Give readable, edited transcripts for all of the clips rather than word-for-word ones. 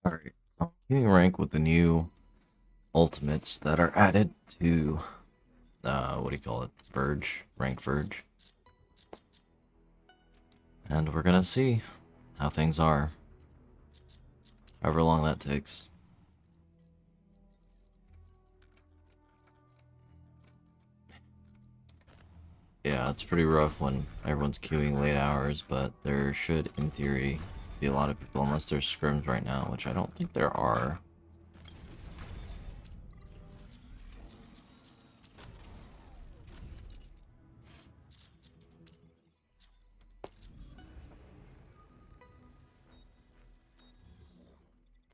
Alright, I'm getting rank with the new ultimates that are added to, what do you call it? Verge, rank Verge. And we're gonna see how things are, however long that takes. Yeah, it's pretty rough when everyone's queuing late hours, but there should, in theory, be a lot of people, unless there's scrims right now, which I don't think there are.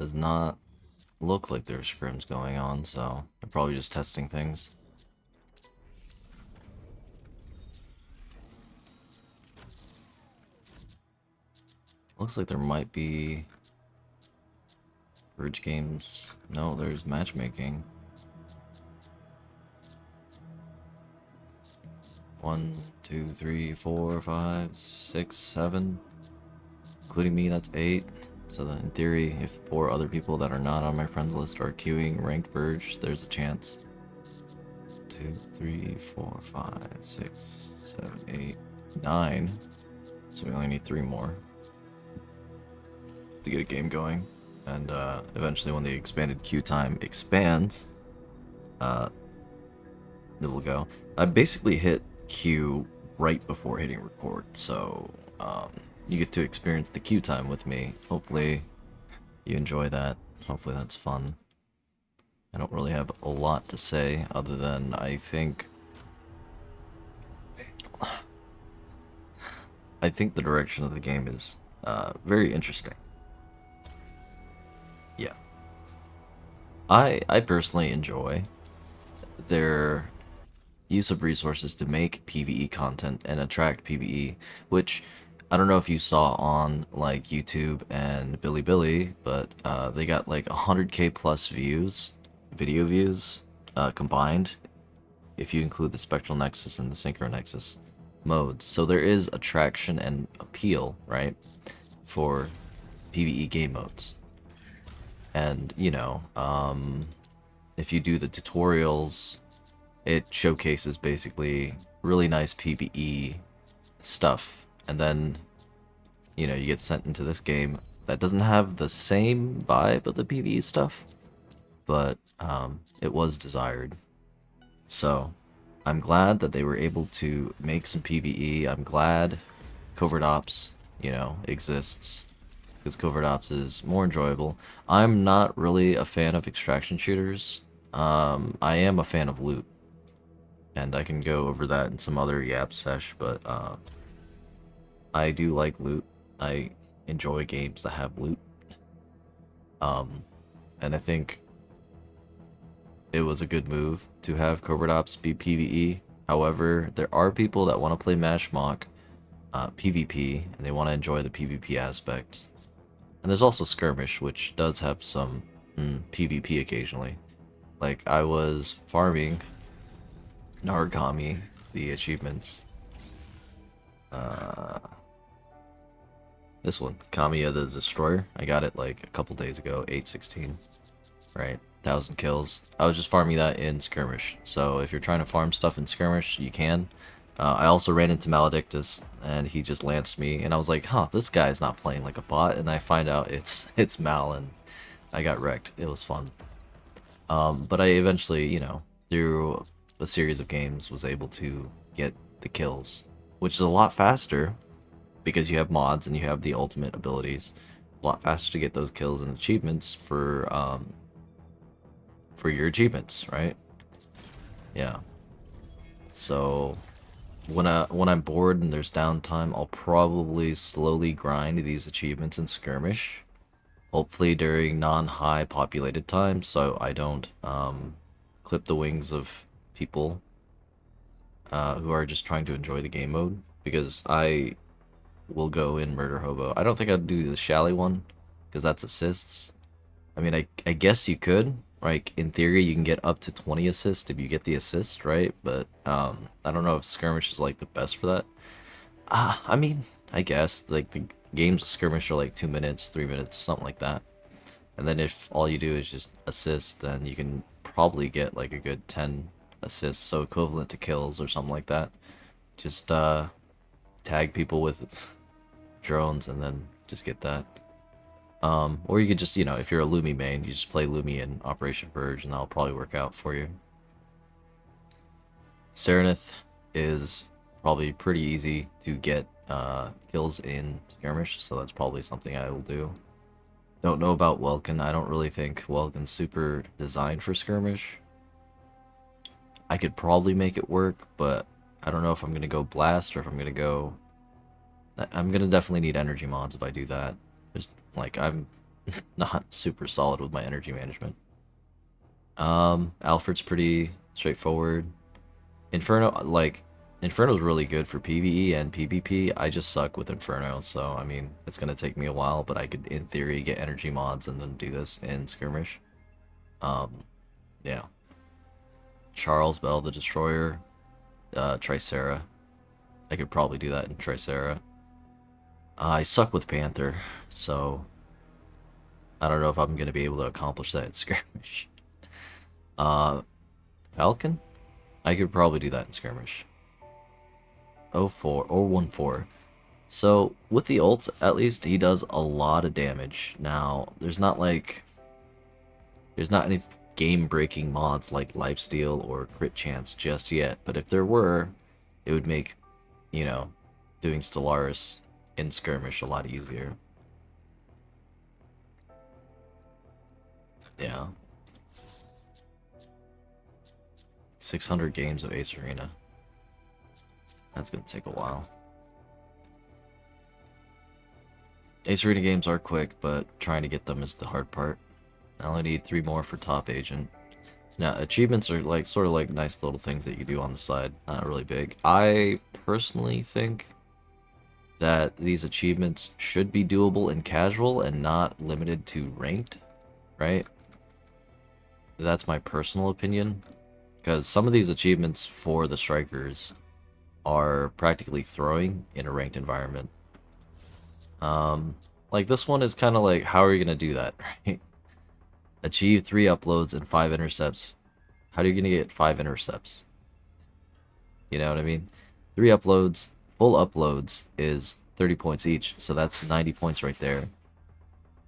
Does not look like there's scrims going on, so they're probably just testing things. Looks like there might be Verge games. No, there's matchmaking. 1, 2, 3, 4, 5, 6, 7. Including me, that's 8. So in theory, if 4 other people that are not on my friends list are queuing ranked Verge, there's a chance. 2, 3, 4, 5, 6, 7, 8, 9. So we only need 3 more to get a game going. And eventually when the expanded queue time expands, it will go. I basically hit queue right before hitting record, so you get to experience the queue time with me. Hopefully you enjoy that. Hopefully that's fun. I don't really have a lot to say other than I think the direction of the game is very interesting. Yeah. I personally enjoy their use of resources to make PvE content and attract PvE, which I don't know if you saw on like YouTube and Bilibili, but they got like 100k plus views, video views, combined, if you include the Spectral Nexus and the Synchro Nexus modes. So there is attraction and appeal, right, for PvE game modes. And, you know, if you do the tutorials, it showcases basically really nice PvE stuff. And then, you know, you get sent into this game that doesn't have the same vibe of the PvE stuff, but it was desired. So, I'm glad that they were able to make some PvE. I'm glad Covert Ops, you know, exists, because Covert Ops is more enjoyable. I'm not really a fan of extraction shooters. I am a fan of loot, and I can go over that in some other Yap sesh, but I do like loot. I enjoy games that have loot. And I think it was a good move to have Covert Ops be PvE. However, there are people that want to play Mashmock PvP, and they want to enjoy the PvP aspect. And there's also skirmish, which does have some PvP occasionally. Like, I was farming Naru, the achievements. This one, Kamiya the Destroyer. I got it like a couple days ago, 816, right? 1,000 kills. I was just farming that in skirmish. So if you're trying to farm stuff in skirmish, you can. I also ran into Maledictus, and he just lanced me, and I was like, huh, this guy's not playing like a bot, and I find out it's Mal, and I got wrecked. It was fun. But I eventually, you know, through a series of games, was able to get the kills, which is a lot faster, because you have mods and you have the ultimate abilities. A lot faster to get those kills and achievements for your achievements, right? Yeah. So when I'm bored and there's downtime, I'll probably slowly grind these achievements in skirmish. Hopefully during non-high populated times, so I don't clip the wings of people who are just trying to enjoy the game mode. Because I will go in Murder Hobo. I don't think I'd do the Shally one, because that's assists. I mean, I guess you could. Like, in theory, you can get up to 20 assists if you get the assist, right? But, I don't know if Skirmish is, like, the best for that. I mean, I guess, like, the games of Skirmish are, like, 2 minutes, 3 minutes, something like that. And then if all you do is just assist, then you can probably get like a good 10 assists, so equivalent to kills or something like that. Just tag people with drones and then just get that. Or you could just, you know, if you're a Lumi main, you just play Lumi in Operation Verge and that'll probably work out for you. Serenith is probably pretty easy to get kills in skirmish, so that's probably something I will do. Don't know about Welkin. I don't really think Welkin's super designed for skirmish. I could probably make it work, but I don't know if I'm gonna go blast or if I'm gonna go. I'm gonna definitely need energy mods if I do that. Just like I'm not super solid with my energy management. Alfred's pretty straightforward. Inferno, like, Inferno's really good for PvE and PvP. I just suck with Inferno, so I mean, it's gonna take me a while, but I could, in theory, get energy mods and then do this in skirmish. Yeah. Charles Bell the Destroyer, Tricera. I could probably do that in Tricera. I suck with Panther, so I don't know if I'm gonna be able to accomplish that in skirmish. Falcon? I could probably do that in skirmish. 04 or 14. So with the ults, at least he does a lot of damage. Now, there's not any game-breaking mods like lifesteal or crit chance just yet, but if there were, it would make, you know, doing Stellaris in skirmish a lot easier. Yeah. 600 games of Ace Arena. That's gonna take a while. Ace Arena games are quick, but trying to get them is the hard part. I only need 3 more for top agent. Now, achievements are like sort of like nice little things that you do on the side, not really big. I personally think that these achievements should be doable in casual and not limited to ranked, right? That's my personal opinion, because some of these achievements for the strikers are practically throwing in a ranked environment. Like this one is kind of like, how are you gonna do that, right? Achieve 3 uploads and 5 intercepts. How are you gonna get 5 intercepts? You know what I mean? 3 uploads, full uploads is 30 points each, so that's 90 points right there.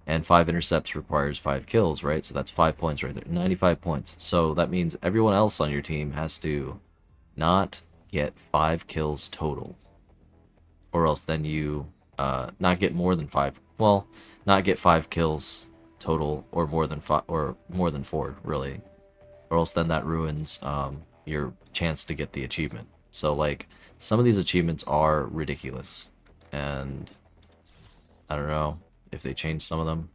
And 5 intercepts requires 5 kills, right? So that's 5 points right there, 95 points. So that means everyone else on your team has to not get 5 kills total, or else then you not get more than 5. Well, not get 5 kills total, or more than 5, or more than 4, really, or else then that ruins your chance to get the achievement. So like some of these achievements are ridiculous, and I don't know if they change some of them.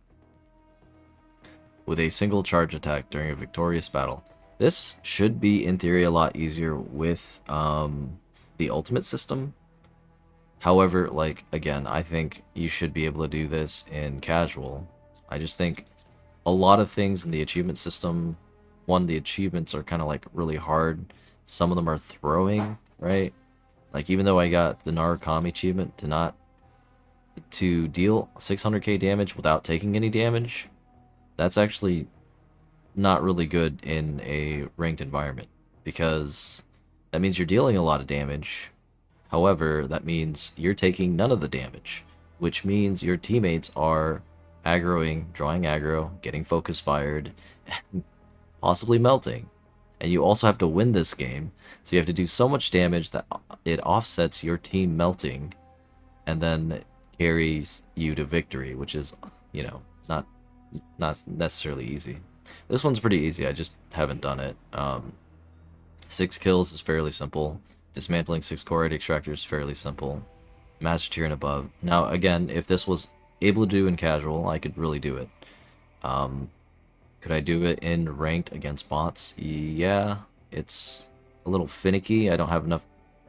With a single charge attack during a victorious battle. This should be, in theory, a lot easier with the ultimate system. However, like, again, I think you should be able to do this in casual. I just think a lot of things in the achievement system, one, the achievements are kind of like really hard. Some of them are throwing, right? Like, even though I got the Naru achievement to deal 600k damage without taking any damage, that's actually not really good in a ranked environment, because that means you're dealing a lot of damage. However, that means you're taking none of the damage, which means your teammates are aggroing, drawing aggro, getting focus fired, and possibly melting. And you also have to win this game, so you have to do so much damage that it offsets your team melting, and then carries you to victory, which is, you know, not necessarily easy. This one's pretty easy, I just haven't done it. 6 kills is fairly simple. Dismantling 6 core extractors is fairly simple. Master tier and above. Now, again, if this was able to do in casual, I could really do it. Could I do it in ranked against bots? Yeah, it's a little finicky. I don't have enough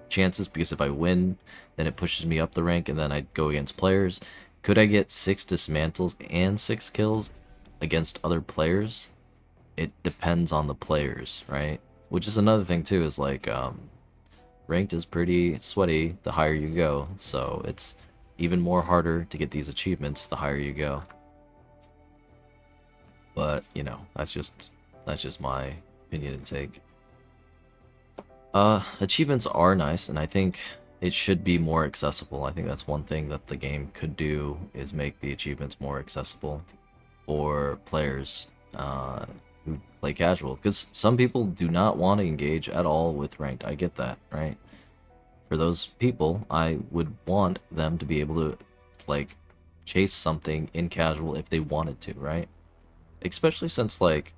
chances, because if I win, then it pushes me up the rank, and then I go against players. Could I get 6 dismantles and 6 kills against other players? It depends on the players, right? Which is another thing too, is like, ranked is pretty sweaty the higher you go, so it's even more harder to get these achievements the higher you go. but you know, that's just my opinion and take. Achievements are nice, and I think it should be more accessible. I think that's one thing that the game could do, is make the achievements more accessible for players who play casual. Because some people do not want to engage at all with ranked. I get that, right? For those people, I would want them to be able to, like, chase something in casual if they wanted to, right? Especially since, like,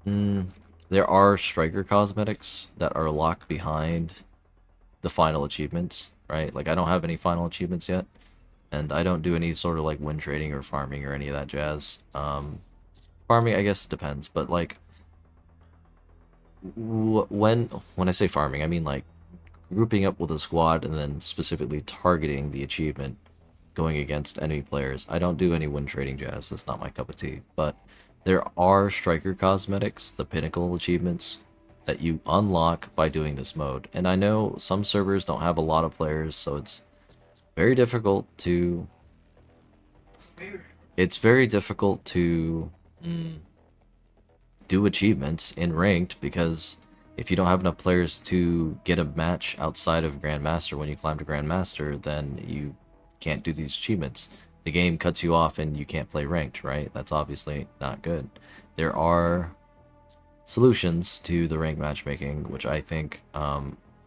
there are striker cosmetics that are locked behind the final achievements, right? Like, I don't have any final achievements yet, and I don't do any sort of, like, win trading or farming or any of that jazz. Farming, I guess, depends, but, like, when I say farming, I mean, like, grouping up with a squad and then specifically targeting the achievement going against enemy players. I don't do any win trading jazz, that's not my cup of tea, but there are striker cosmetics, the pinnacle achievements, that you unlock by doing this mode. And I know some servers don't have a lot of players, so it's very difficult to do achievements in ranked, because if you don't have enough players to get a match outside of Grandmaster when you climb to Grandmaster, then you can't do these achievements. The game cuts you off and you can't play ranked, right? That's obviously not good. There are solutions to the ranked matchmaking, which I think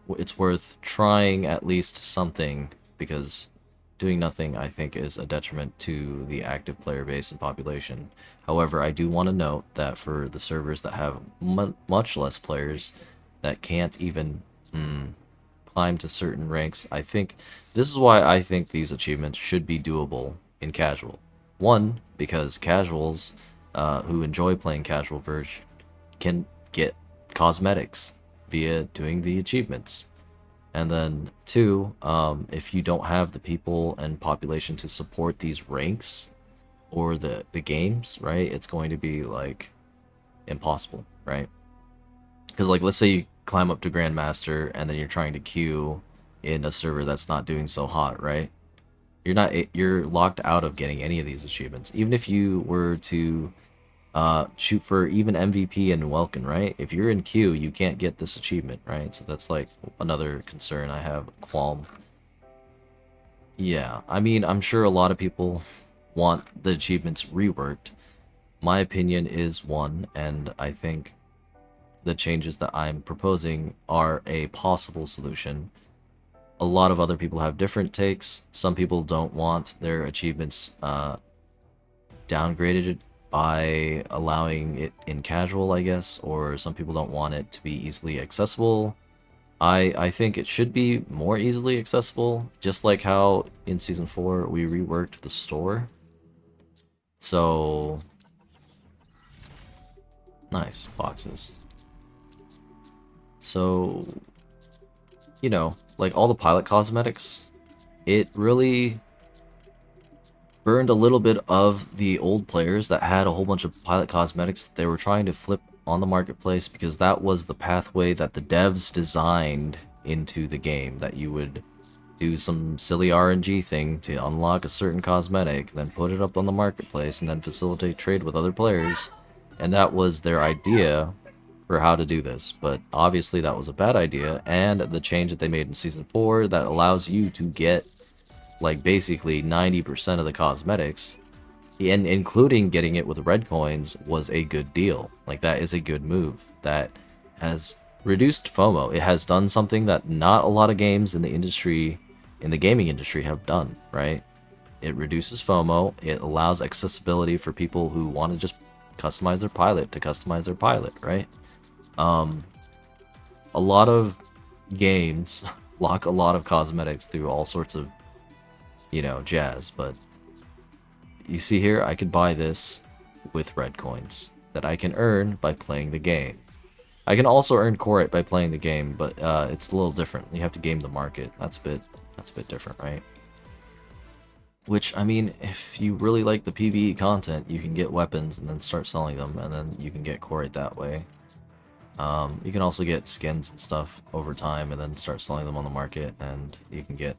it's worth trying at least something, because doing nothing, I think, is a detriment to the active player base and population. However, I do want to note that for the servers that have much less players, that can't even climb to certain ranks, I think this is why I think these achievements should be doable in casual. One, because casuals who enjoy playing casual verge can get cosmetics via doing the achievements. And then two, if you don't have the people and population to support these ranks or the games, right, it's going to be, like, impossible, right? Because, like, let's say you climb up to Grandmaster and then you're trying to queue in a server that's not doing so hot, right? You're locked out of getting any of these achievements. Even if you were to shoot for even MVP and Welkin, right? If you're in queue, you can't get this achievement, right? So that's, like, another concern I have, qualm. Yeah, I mean, I'm sure a lot of people want the achievements reworked. My opinion is one, and I think the changes that I'm proposing are a possible solution. A lot of other people have different takes. Some people don't want their achievements downgraded by allowing it in casual, I guess, or some people don't want it to be easily accessible. I think it should be more easily accessible, just like how in Season 4 we reworked the store. So, nice, boxes. So, you know, like all the pilot cosmetics, it really burned a little bit of the old players that had a whole bunch of pilot cosmetics that they were trying to flip on the marketplace, because that was the pathway that the devs designed into the game, that you would do some silly RNG thing to unlock a certain cosmetic, then put it up on the marketplace, and then facilitate trade with other players. And that was their idea for how to do this, but obviously that was a bad idea, and the change that they made in Season 4 that allows you to get, like, basically 90% of the cosmetics, and including getting it with red coins, was a good deal. Like, that is a good move. That has reduced FOMO. It has done something that not a lot of games in the industry, in the gaming industry, have done, right? It reduces FOMO. It allows accessibility for people who want to just customize their pilot to customize their pilot, right? A lot of games lock a lot of cosmetics through all sorts of, you know, jazz, but you see here, I could buy this with red coins that I can earn by playing the game. I can also earn Corite by playing the game, but it's a little different. You have to game the market. That's a bit different, right? Which, I mean, if you really like the PvE content, you can get weapons and then start selling them, and then you can get Corite that way. You can also get skins and stuff over time and then start selling them on the market, and you can get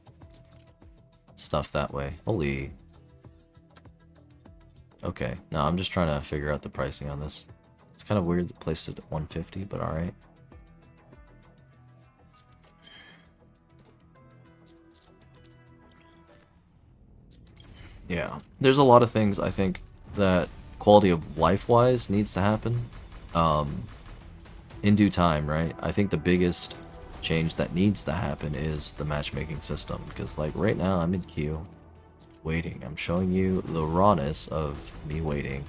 stuff that way. Holy. Okay, no, I'm just trying to figure out the pricing on this. It's kind of weird to place it at 150, but alright. Yeah, there's a lot of things I think that quality of life wise needs to happen in due time, right? I think the biggest change that needs to happen is the matchmaking system, because like right now I'm in queue waiting. I'm showing you the rawness of me waiting,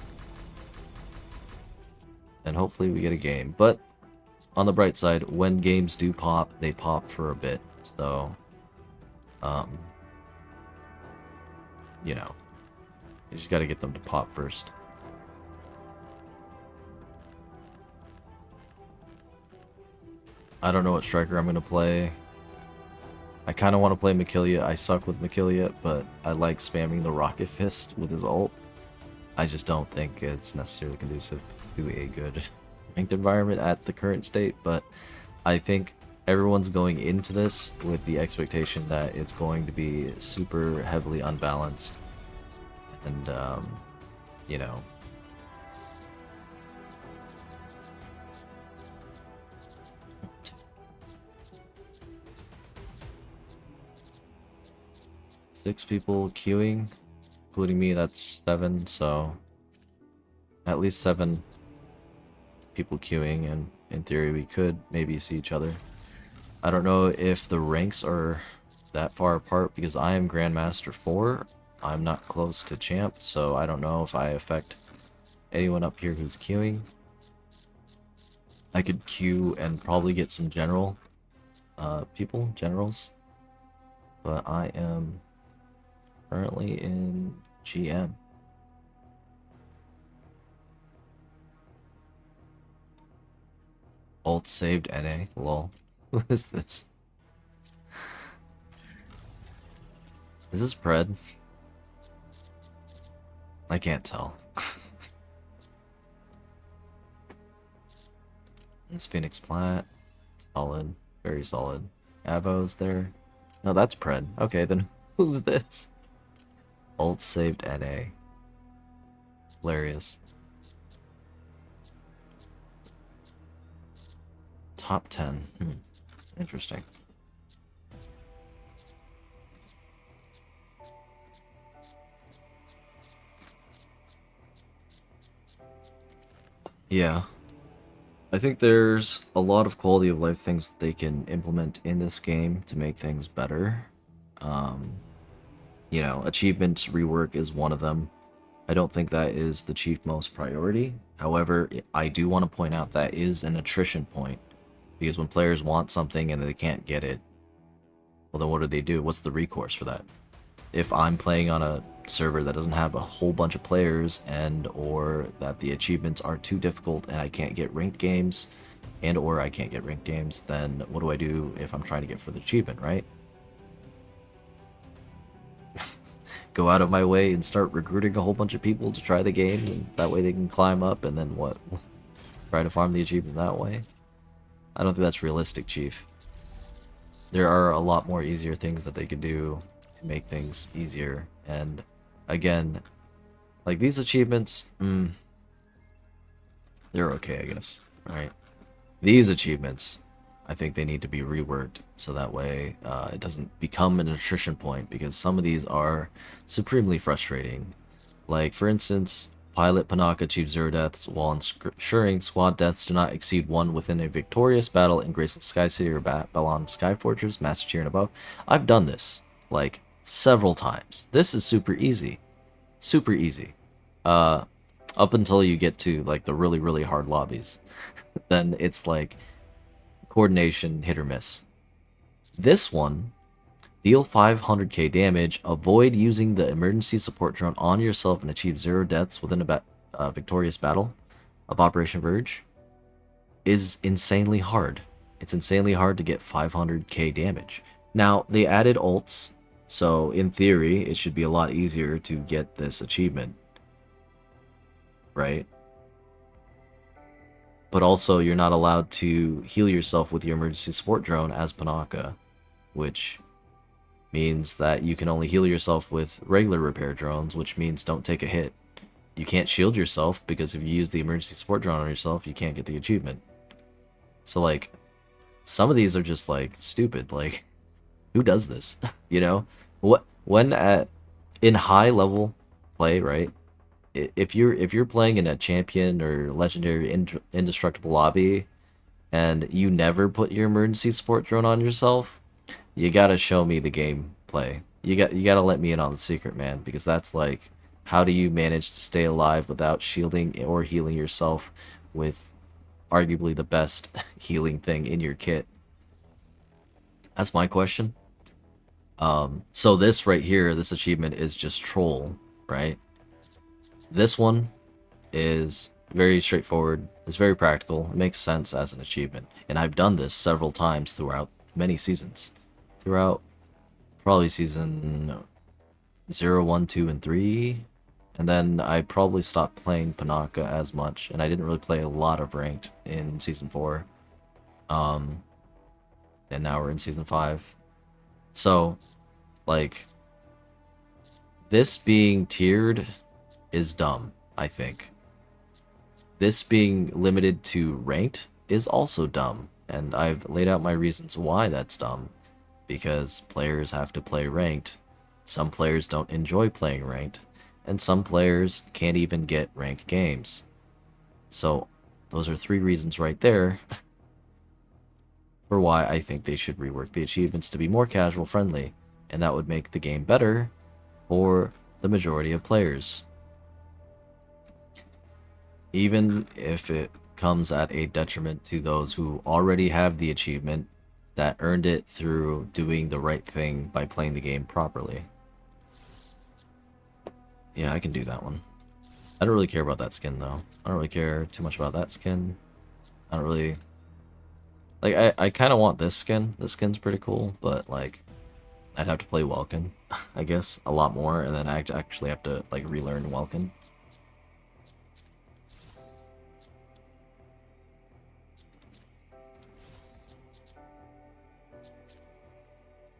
and hopefully we get a game. But on the bright side, when games do pop, they pop for a bit, so um you know, you just got to get them to pop first. I don't know what striker I'm going to play. I kind of want to play Makilia. I suck with Makilia, but I like spamming the Rocket Fist with his ult. I just don't think it's necessarily conducive to a good ranked environment at the current state, but I think everyone's going into this with the expectation that it's going to be super heavily unbalanced. And, you know, six people queuing, including me, that's 7, so at least 7 people queuing, and in theory we could maybe see each other. I don't know if the ranks are that far apart because I am Grandmaster 4. I'm not close to Champ, so I don't know if I affect anyone up here who's queuing. I could queue and probably get some generals, but I am currently in GM. Alt saved NA, lol. What is this? Is this Pred? I can't tell. This Phoenix Plat, solid, very solid. Avo's there. No, that's Pred. Okay, then who's this? Alt saved NA. Hilarious. Top 10. Interesting. Yeah. I think there's a lot of quality of life things that they can implement in this game to make things better. You know, achievement rework is one of them. I don't think that is the chief most priority. However, I do want to point out that is an attrition point. Because when players want something and they can't get it, well then what do? What's the recourse for that? If I'm playing on a server that doesn't have a whole bunch of players and or that the achievements are too difficult and I can't get ranked games and or I can't get ranked games, then what do I do if I'm trying to get for the achievement, right? Go out of my way and start recruiting a whole bunch of people to try the game, and that way they can climb up, and then what? Try to farm the achievement that way? I don't think that's realistic, Chief. There are a lot more easier things that they could do to make things easier, and again, like these achievements, they're okay, I guess, right? These achievements, I think they need to be reworked so that way it doesn't become an attrition point, because some of these are supremely frustrating. Like, for instance, Pilot Panaka achieves 0 deaths while ensuring squad deaths do not exceed 1 within a victorious battle in Graceless Sky City or Ballon Sky Fortress, Master Tier and above. I've done this, like, several times. This is super easy. Super easy. Up until you get to, like, the really, really hard lobbies. Then it's, like, coordination hit or miss. This one, deal 500k damage, avoid using the emergency support drone on yourself, and achieve 0 deaths within a victorious battle of Operation Verge, is insanely hard. It's insanely hard to get 500k damage. Now, they added ults, so in theory, it should be a lot easier to get this achievement, right? But also, you're not allowed to heal yourself with your emergency support drone as Panaka, which means that you can only heal yourself with regular repair drones, which means don't take a hit. you can't shield yourself because if you use the emergency support drone on yourself, you can't get the achievement. So like, some of these are just like stupid. Like, who does this? You know, what when at in high level play, right? If you're playing in a champion or legendary indestructible lobby and you never put your emergency support drone on yourself, you gotta show me the gameplay. You gotta let me in on the secret, man, because that's like, how do you manage to stay alive without shielding or healing yourself with arguably the best healing thing in your kit? That's my question. So this right here, this achievement is just troll, right? This one is very straightforward. It's very practical. It makes sense as an achievement. And I've done this several times throughout many seasons. Throughout probably season 0, 1, 2, and 3. And then I probably stopped playing Pinnacle as much. And I didn't really play a lot of ranked in season 4. Um, and now we're in season 5. So, like, this being tiered is dumb, I think. This being limited to ranked is also dumb, and I've laid out my reasons why that's dumb. Because players have to play ranked, some players don't enjoy playing ranked, and some players can't even get ranked games. So, those are 3 reasons right there for why I think they should rework the achievements to be more casual friendly, and that would make the game better for the majority of players. Even if it comes at a detriment to those who already have the achievement that earned it through doing the right thing by playing the game properly. Yeah, I can do that one. I don't really care about that skin though. I don't really care too much about that skin. I don't really... Like, I kind of want this skin. This skin's pretty cool, but like, I'd have to play Welkin, I guess, a lot more, and then I actually have to like relearn Welkin.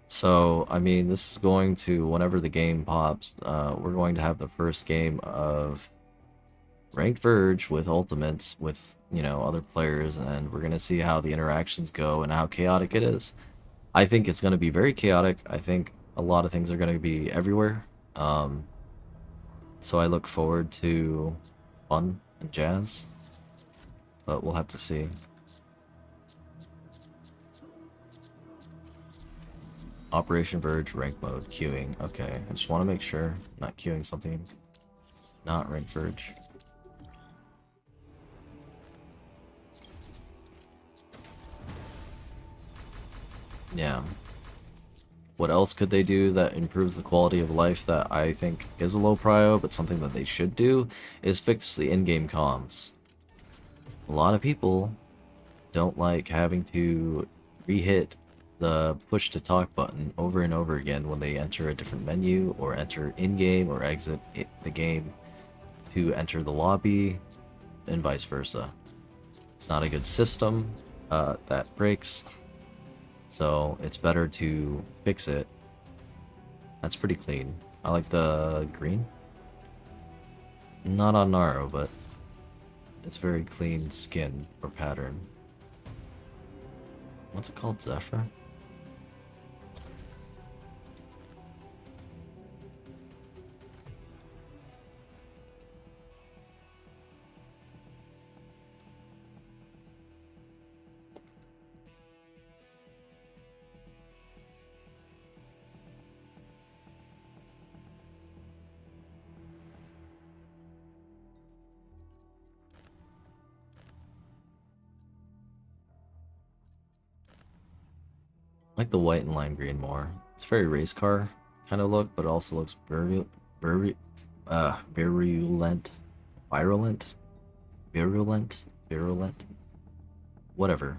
So, I mean, this is going to, whenever the game pops, we're going to have the first game of ranked Verge with ultimates with, you know, other players, and we're going to see how the interactions go and how chaotic it is. I think it's going to be very chaotic. I think a lot of things are going to be everywhere. So I look forward to fun and jazz, but we'll have to see. Operation Verge rank mode queuing. Okay, I just want to make sure I'm not queuing something not ranked Verge. Yeah. What else could they do that improves the quality of life that I think is a low prio, but something that they should do, is fix the in-game comms. A lot of people don't like having to re-hit the push to talk button over and over again when they enter a different menu or enter in-game or exit the game to enter the lobby and vice versa. It's not a good system that breaks, so it's better to fix it. That's pretty clean. I like the green. Not on Naru, but it's very clean skin or pattern. What's it called, Zephyr? I like the white and lime green more. It's very race car kind of look, but it also looks virulent, virulent, whatever,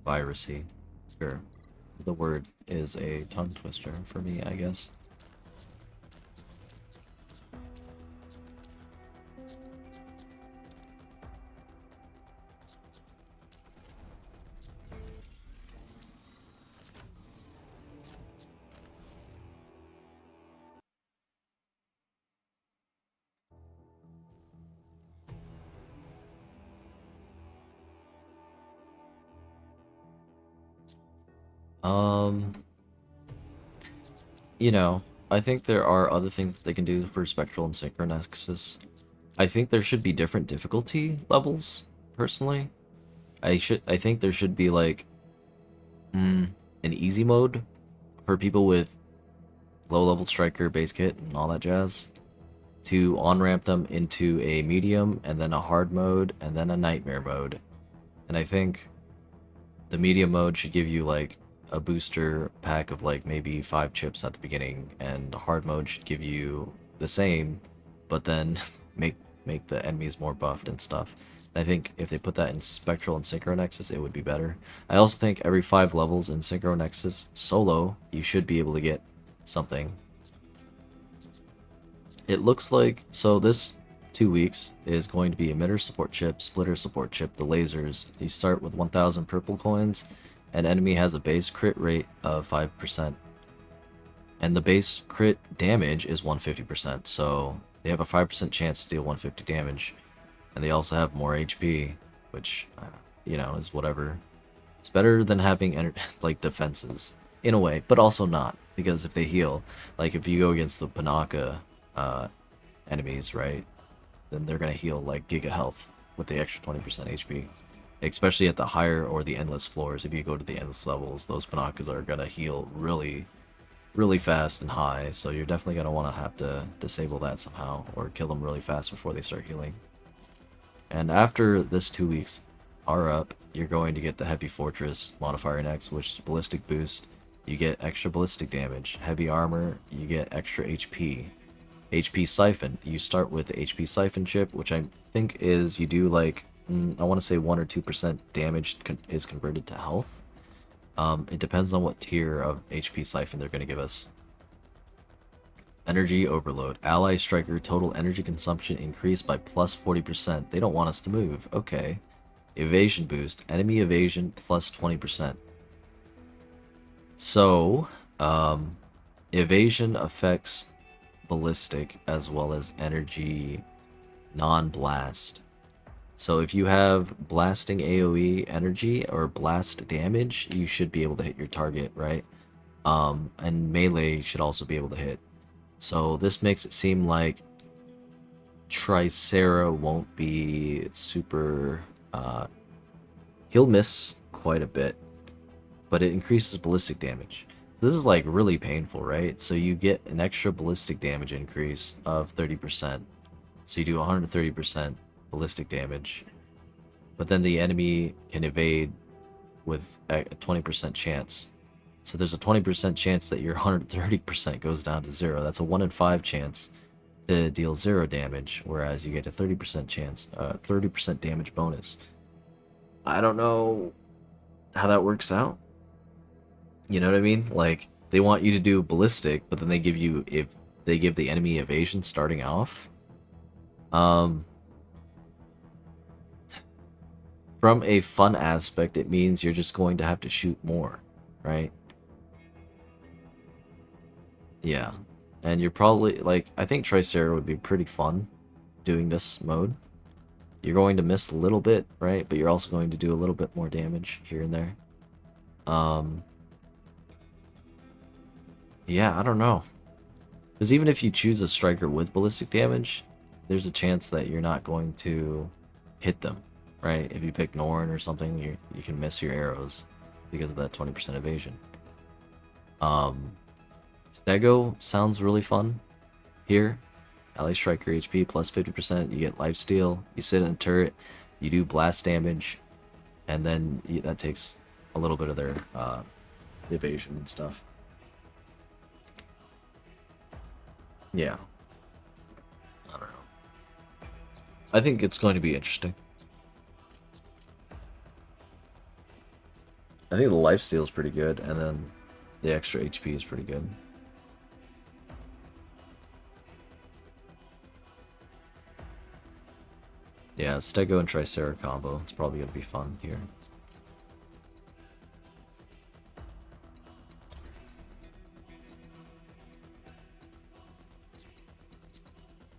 virusy. Sure, the word is a tongue twister for me, I guess. Um, you know, I think there are other things they can do for spectral and synchronexus. I think there should be different difficulty levels, personally. I think there should be like an easy mode for people with low level striker, base kit, and all that jazz to on ramp them into a medium and then a hard mode and then a nightmare mode. And I think the medium mode should give you like a booster pack of like maybe 5 chips at the beginning, and the hard mode should give you the same, but then make the enemies more buffed and stuff. And I think if they put that in Spectral and Synchro Nexus, it would be better. I also think every 5 levels in Synchro Nexus solo, you should be able to get something. It looks like, so this 2 weeks is going to be emitter support chip, splitter support chip, the lasers. You start with 1,000 purple coins, and enemy has a base crit rate of 5%. And the base crit damage is 150%, so they have a 5% chance to deal 150 damage. And they also have more HP, which, you know, is whatever. It's better than having like defenses, in a way, but also not. Because if they heal, like if you go against the Pinnacle enemies, right, then they're going to heal like Giga Health with the extra 20% HP. Especially at the higher or the endless floors. If you go to the endless levels, those Pinakas are going to heal really fast and high, so you're definitely going to want to have to disable that somehow, or kill them really fast before they start healing. And after this 2 weeks are up, you're going to get the Heavy Fortress modifier next, which is ballistic boost. You get extra ballistic damage. Heavy armor, you get extra HP. HP Siphon, you start with the HP Siphon chip, which I think is, you do like, I want to say 1 or 2% damage is converted to health. It depends on what tier of HP Siphon they're going to give us. Energy Overload. Ally Striker total energy consumption increased by plus 40%. They don't want us to move. Okay. Evasion Boost. Enemy evasion plus 20%. So, evasion affects ballistic as well as energy non-blast. So if you have blasting AoE energy or blast damage, you should be able to hit your target, right? And melee should also be able to hit. So this makes it seem like Tricera won't be super... he'll miss quite a bit, but it increases ballistic damage. So this is like really painful, right? So you get an extra ballistic damage increase of 30%. So you do 130% ballistic damage, but then the enemy can evade with a 20% chance. So there's a 20% chance that your 130% goes down to 0. That's a 1 in 5 chance to deal 0 damage, whereas you get a 30% chance, 30% damage bonus. I don't know how that works out. You know what I mean? Like, they want you to do ballistic, but then they give you, if they give the enemy evasion starting off. From a fun aspect, it means you're just going to have to shoot more, right? Yeah. And you're probably, like, I think Tricera would be pretty fun doing this mode. You're going to miss a little bit, right? But you're also going to do a little bit more damage here and there. Yeah, I don't know. Because even if you choose a striker with ballistic damage, there's a chance that you're not going to hit them, right? If you pick Norn or something, you can miss your arrows because of that 20% evasion. Stego sounds really fun here. Ally Striker HP plus 50%, you get lifesteal, you sit in a turret, you do blast damage, and then that takes a little bit of their evasion and stuff. Yeah. I don't know. I think it's going to be interesting. I think the lifesteal is pretty good, and then the extra HP is pretty good. Yeah, Stego and Tricera combo. It's probably going to be fun here.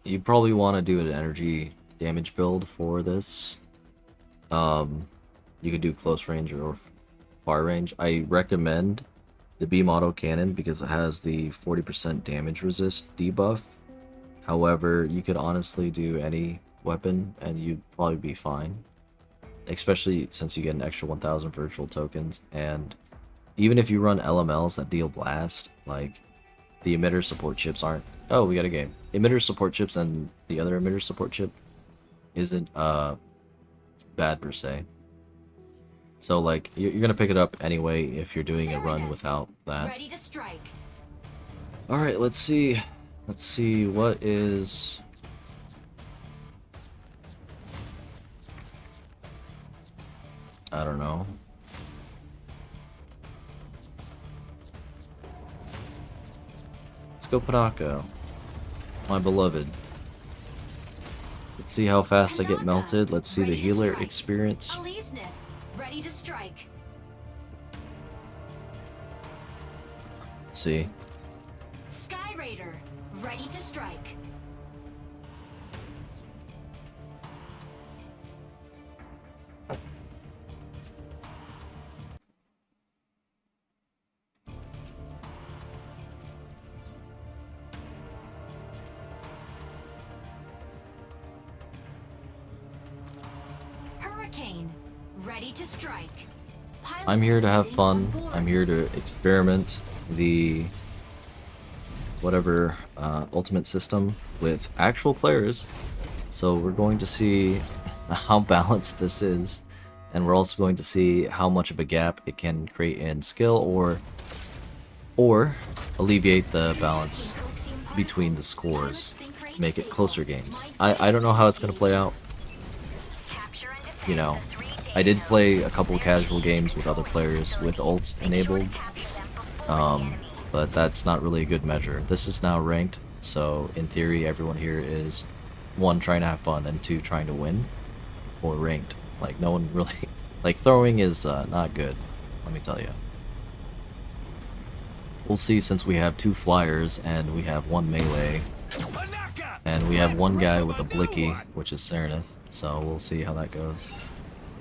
You probably want to do an energy damage build for this. You could do close range or far range. I recommend the beam auto cannon because it has the 40% damage resist debuff. However, you could honestly do any weapon and you'd probably be fine. Especially since you get an extra 1000 virtual tokens, and even if you run LMLs that deal blast, like the emitter support chips aren't. Oh, we got a game. Emitter support chips and the other emitter support chip isn't bad per se. So like you're gonna pick it up anyway if you're doing a run without that. Ready to strike. All right, let's see. Let's see what is. I don't know. Let's go Pinnacle, my beloved. Let's see how fast I get melted. Let's see the healer experience. Aleseness, ready to strike. Let's see. Sky Raider, ready to strike. Hurricane, ready to strike. I'm here to have fun. I'm here to experiment the whatever ultimate system with actual players. So we're going to see how balanced this is, and we're also going to see how much of a gap it can create in skill or alleviate the balance between the scores, make it closer games. I don't know how it's going to play out. You know, I did play a couple casual games with other players with ults enabled, but that's not really a good measure. This is now ranked, so in theory everyone here is 1 trying to have fun and 2 trying to win, or ranked. Like no one really, like throwing is not good, let me tell you. We'll see, since we have 2 flyers and we have 1 melee, and we have 1 guy with a blicky, which is Serenith, so we'll see how that goes.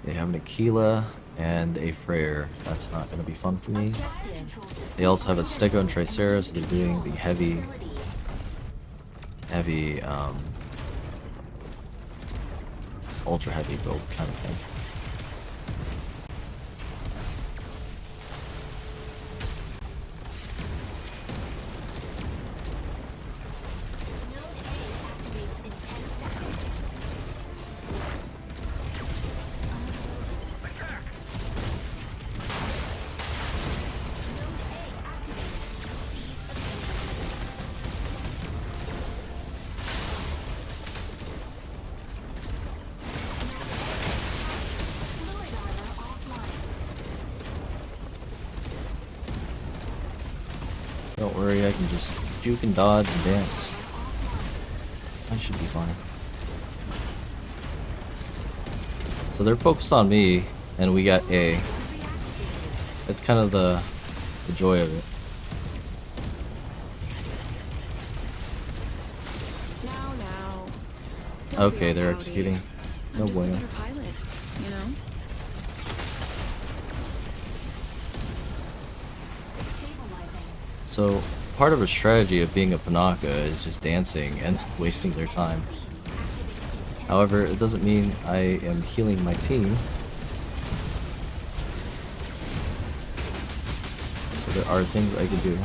They have an Aquila and a Freyr. That's not going to be fun for me. They also have a Stego and Tricera, so they're doing the heavy, ultra heavy build kind of thing. Don't worry, I can just juke and dodge and dance. I should be fine. So they're focused on me, and we got A. It's kind of the joy of it. Okay, they're executing. No bueno. So, part of a strategy of being a Pinnacle is just dancing and wasting their time. However, it doesn't mean I am healing my team. So there are things I can do.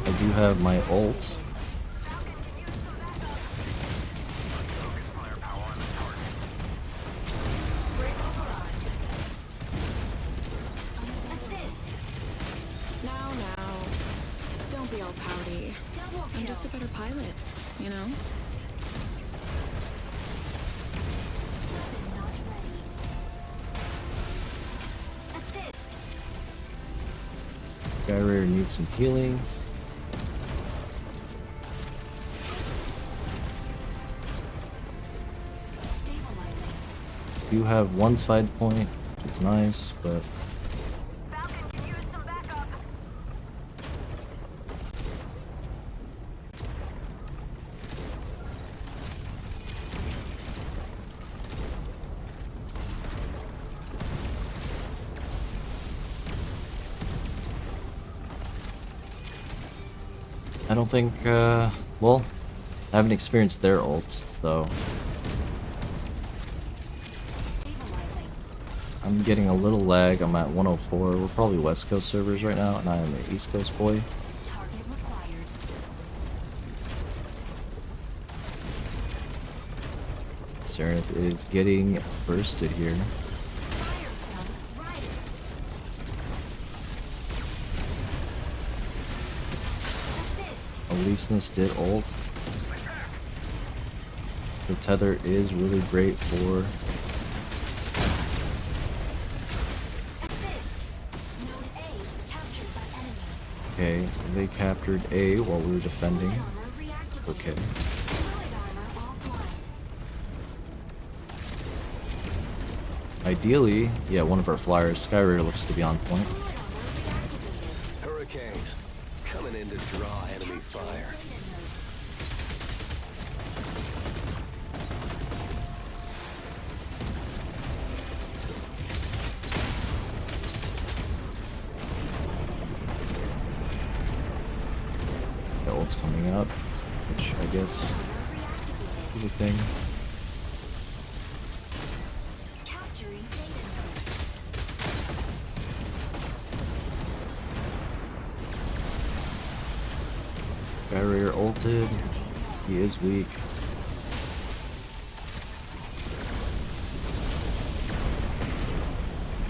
I do have my ult. I'm just a better pilot, you know? Gyrator needs some healings. You have 1 side point, which is nice, but I don't think, well, I haven't experienced their ults, so Stabilizing. I'm getting a little lag. I'm at 104. We're probably West Coast servers right now, and I am an East Coast boy. Target required. Serenith is getting bursted here. Fire from right. Assist. Aleseness did ult. The tether is really great for... Assist. Node A captured by enemy. Okay, they captured A while we were defending. Armor reactivated. Okay. Fluid armor offline. Ideally, yeah, one of our flyers, Skyrayer, looks to be on point. Fluid armor reactivated. Hurricane, coming in to draw enemy fire. The ult's coming up, which I guess is a thing. Capturing data node. Skyrayer ulted. He is weak.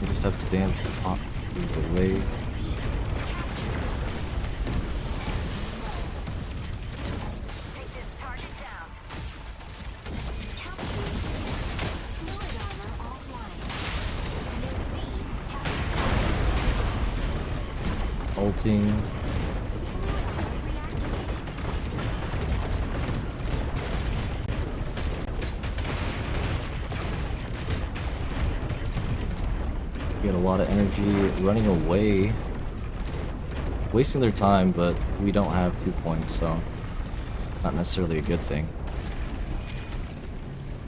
We just have to dance to pop through the wave. Take this target down. Capturing fluid armor offline. Node B captured. Ulting. Fluid armor reactivated. Get a lot of energy running away. Wasting their time, but we don't have 2 points, so not necessarily a good thing.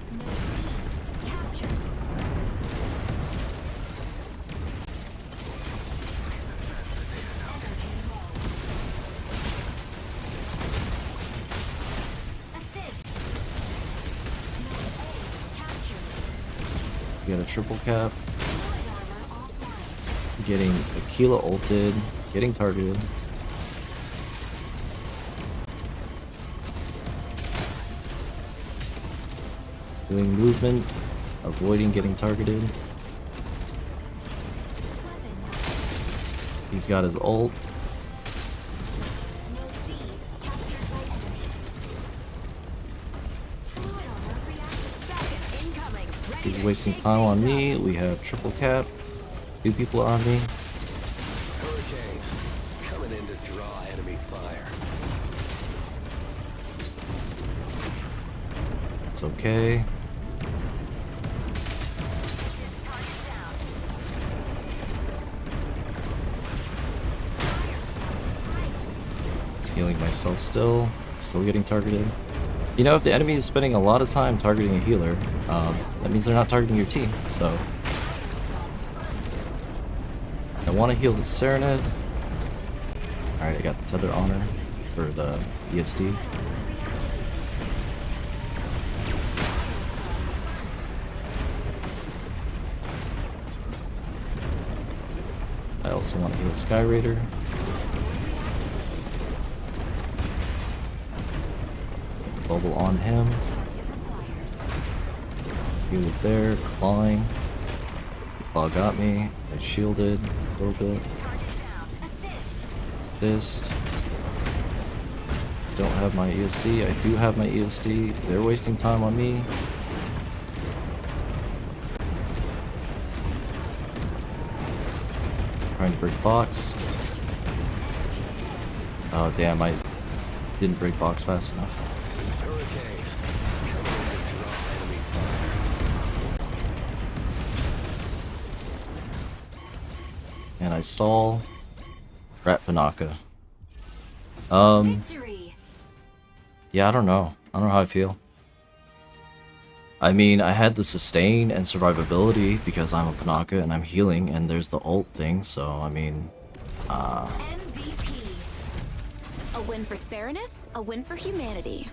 Node B captured. Assist. Node A captured. We got a triple cap. Fluid armor offline. Getting Aquila ulted. Getting targeted. Doing movement. Avoiding getting targeted. Weapon. He's got his ult. Node B captured by enemy. Fluid armor reactivated. Second incoming. Ready He's to wasting take time on things me. up. We have triple cap. 2 people are on me. Hurricane, coming in to draw enemy fire. It's okay. Just healing myself still. Still getting targeted. You know, if the enemy is spending a lot of time targeting a healer, that means they're not targeting your team, so... I want to heal the Serenith. Alright, I got the Tether Honor for the ESD. I also want to heal Skyraider. Bubble on him. He was there, clawing. Claw got me. I shielded a little bit. Assist. Don't have my ESD. I do have my ESD. They're wasting time on me. Trying to break box. Oh damn, I didn't break box fast enough. Hurricane, coming in to draw enemy fire. And I stall. Rat Panaka. Victory. Yeah, I don't know. I don't know how I feel. I mean, I had the sustain and survivability because I'm a Panaka and I'm healing, and there's the ult thing, so I mean, MVP. A win for Serenith, a win for humanity.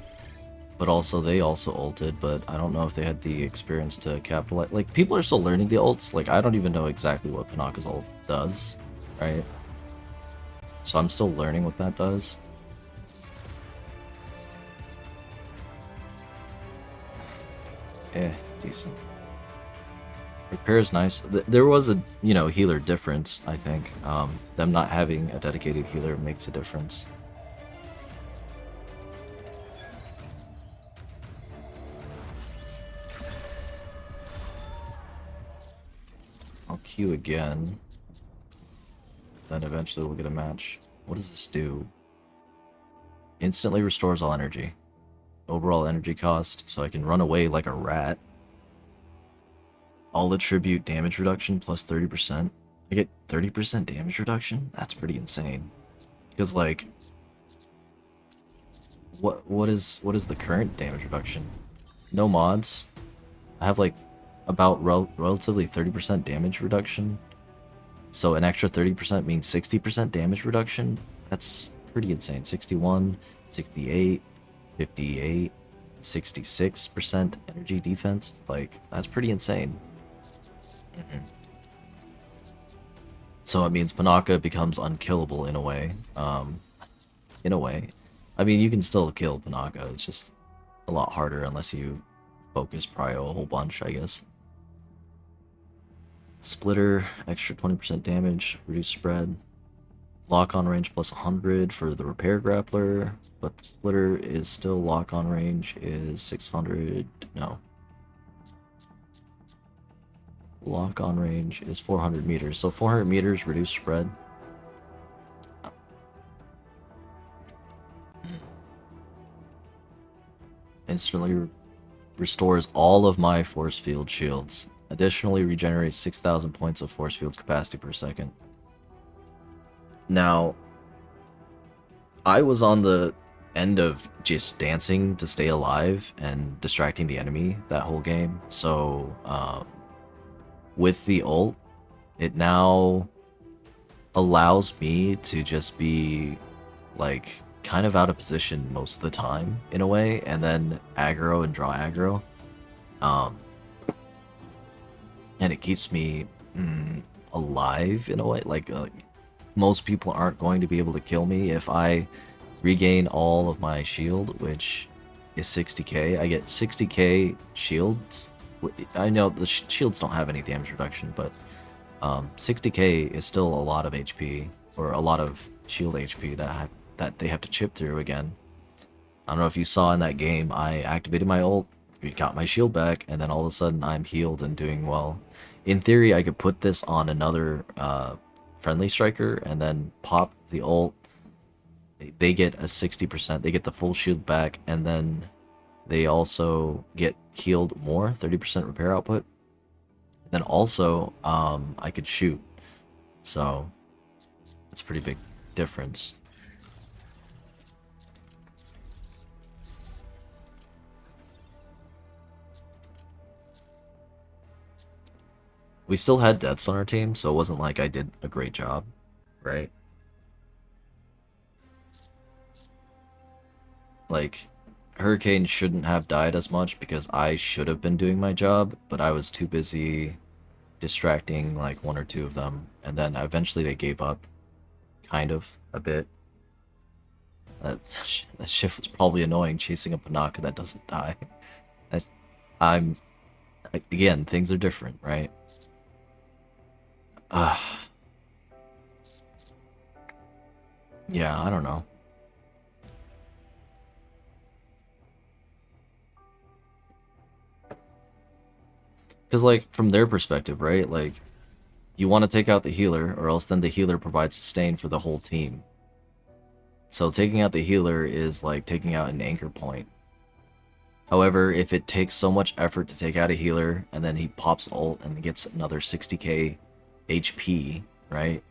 But also, they also ulted, but I don't know if they had the experience to capitalize. Like, people are still learning the ults. Like, I don't even know exactly what Pinnacle ult does, right? So I'm still learning what that does. Decent. Repair is nice. There was a, you know, healer difference, I think. Them not having a dedicated healer makes a difference. I'll queue again. Then eventually we'll get a match. What does this do? Instantly restores all energy. Overall energy cost, so I can run away like a rat. All attribute damage reduction plus 30%. I get 30% damage reduction? That's pretty insane. Because like, what is the current damage reduction? No mods. I have like about relatively 30% damage reduction. So an extra 30% means 60% damage reduction. That's pretty insane. 61, 68, 58, 66% energy defense. Like, that's pretty insane. So it means Panaka becomes unkillable in a way. In a way. I mean, you can still kill Panaka. It's just a lot harder unless you focus prio a whole bunch, I guess. Splitter, extra 20% damage, reduced spread. Lock-on range plus 100 for the repair grappler, but the splitter is still lock-on range is 600, no. Lock-on range is 400 meters, so 400 meters reduced spread. Instantly restores all of my force field shields. Additionally, regenerates 6,000 points of force field capacity per second. Now, I was on the end of just dancing to stay alive and distracting the enemy that whole game. So, with the ult, it now allows me to just be, like, kind of out of position most of the time, in a way, and then aggro and draw aggro. And it keeps me alive in a way. Like, most people aren't going to be able to kill me if I regain all of my shield, which is 60k. I get 60k shields. I know the shields don't have any damage reduction, but 60k is still a lot of HP, or a lot of shield HP that they have to chip through again. I don't know if you saw in that game, I activated my ult, got my shield back, and then all of a sudden I'm healed and doing well. In theory, I could put this on another friendly striker and then pop the ult. They get a 60%, they get the full shield back, and then they also get healed more, 30% repair output. Then also, I could shoot. So, that's a pretty big difference. We still had deaths on our team, so it wasn't like I did a great job, right? Like, Hurricane shouldn't have died as much because I should have been doing my job, but I was too busy distracting like one or two of them, and then eventually they gave up, kind of, a bit. That shift was probably annoying, chasing a Panaka that doesn't die. Again, things are different, right? Yeah, I don't know. Because, like, from their perspective, right? Like, you want to take out the healer, or else then the healer provides sustain for the whole team. So taking out the healer is like taking out an anchor point. However, if it takes so much effort to take out a healer, and then he pops ult and gets another 60k HP, right?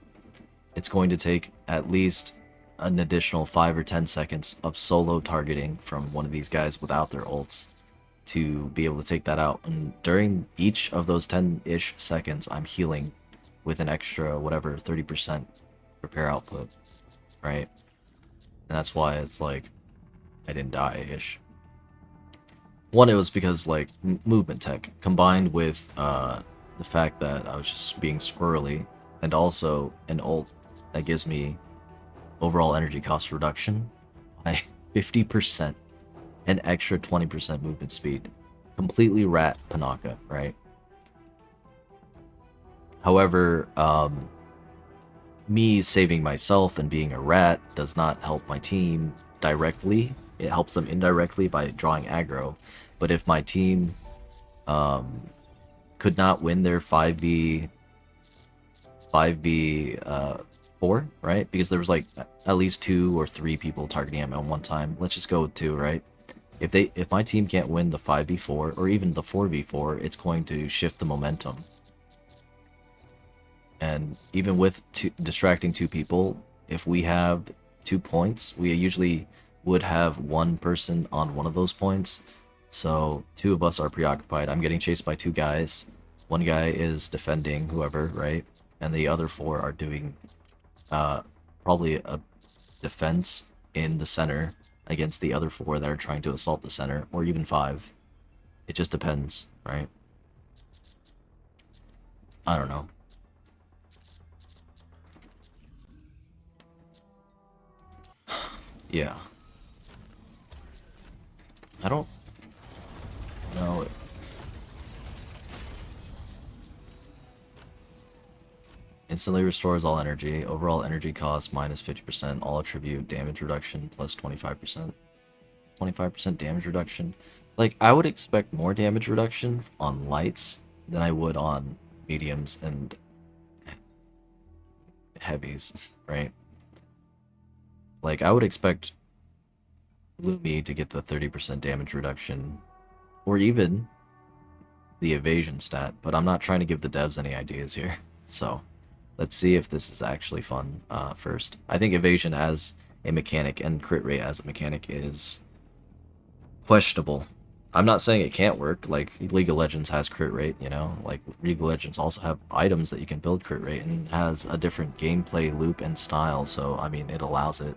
It's going to take at least an additional 5 or 10 seconds of solo targeting from one of these guys without their ults to be able to take that out. And during each of those 10-ish seconds, I'm healing with an extra, whatever, 30% repair output, right? And that's why it's like I didn't die-ish. One, it was because like movement tech combined with the fact that I was just being squirrely, and also an ult that gives me overall energy cost reduction by 50%, an extra 20% movement speed. Completely rat Panaka, right? However, me saving myself and being a rat does not help my team directly. It helps them indirectly by drawing aggro. But if my team could not win their 5v4, right? Because there was like at least 2 or 3 people targeting him at one time. Let's just go with 2, right? If my team can't win the 5v4 or even the 4v4, it's going to shift the momentum. And even with distracting 2 people, if we have 2 points, we usually would have 1 person on one of those points. So 2 of us are preoccupied. I'm getting chased by 2 guys. 1 guy is defending whoever, right? And the other 4 are doing probably a defense in the center against the other 4 that are trying to assault the center, or even 5. It just depends, right? I don't know. Yeah. I don't know. Instantly restores all energy. Overall energy cost minus 50%. All attribute damage reduction plus 25%. 25% damage reduction. Like, I would expect more damage reduction on lights than I would on mediums and heavies, right? Like, I would expect Lumi to get the 30% damage reduction, or even the evasion stat, but I'm not trying to give the devs any ideas here. So, let's see if this is actually fun first. I think evasion as a mechanic and crit rate as a mechanic is questionable. I'm not saying it can't work. Like, League of Legends has crit rate, you know? Like, League of Legends also have items that you can build crit rate and has a different gameplay loop and style, so, I mean, it allows it.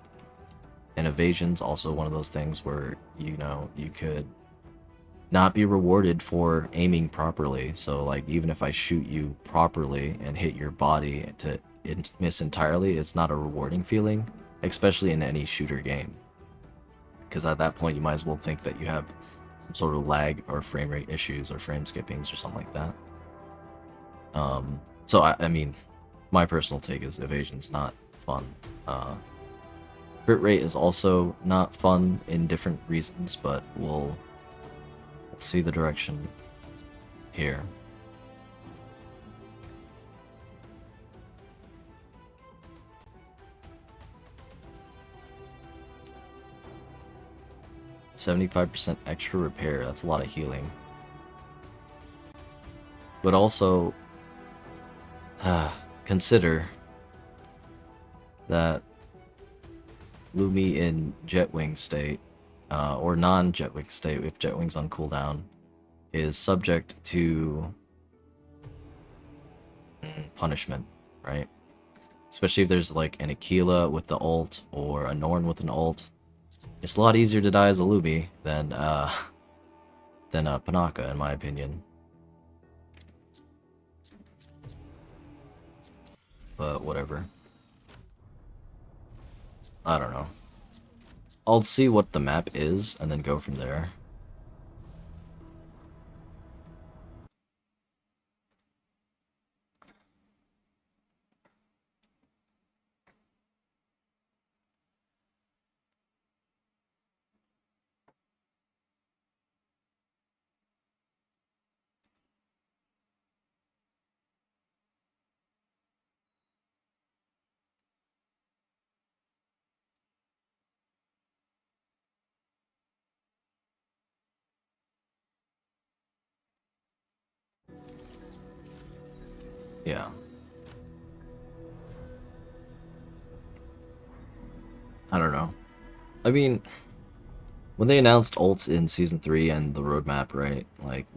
And evasion's also one of those things where, you know, you could not be rewarded for aiming properly. So, like, even if I shoot you properly and hit your body to miss entirely, it's not a rewarding feeling, especially in any shooter game. Because at that point, you might as well think that you have some sort of lag or frame rate issues or frame skippings or something like that. So, I mean, my personal take is evasion's not fun. Crit rate is also not fun in different reasons, but we'll see the direction here. %75% extra repair, that's a lot of healing. But also, consider that Lumi in Jetwing state, or non-Jetwing state, if Jetwing's on cooldown, is subject to punishment, right? Especially if there's like an Aquila with the ult, or a Norn with an ult. It's a lot easier to die as a Lumi than a Panaka, in my opinion. But whatever. I don't know. I'll see what the map is, and then go from there. Yeah. I don't know. I mean, when they announced ults in Season 3 and the roadmap, right? Like,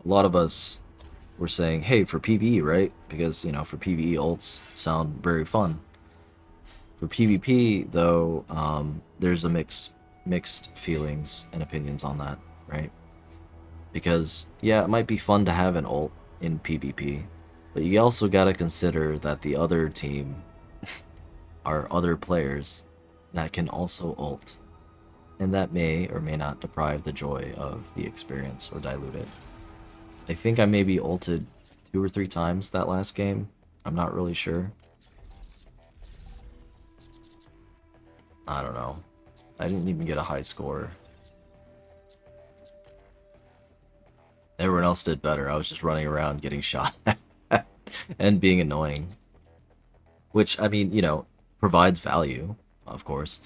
a lot of us were saying, hey, for PvE, right? Because, you know, for PvE, ults sound very fun. For PvP, though, there's a mixed feelings and opinions on that, right? Because, yeah, it might be fun to have an ult in PvP, but you also gotta consider that the other team are other players that can also ult, and that may or may not deprive the joy of the experience or dilute it. I think I maybe ulted 2 or 3 times that last game. I'm not really sure. I don't know. I didn't even get a high score. Everyone else did better. I was just running around getting shot and being annoying. Which, I mean, you know, provides value, of course.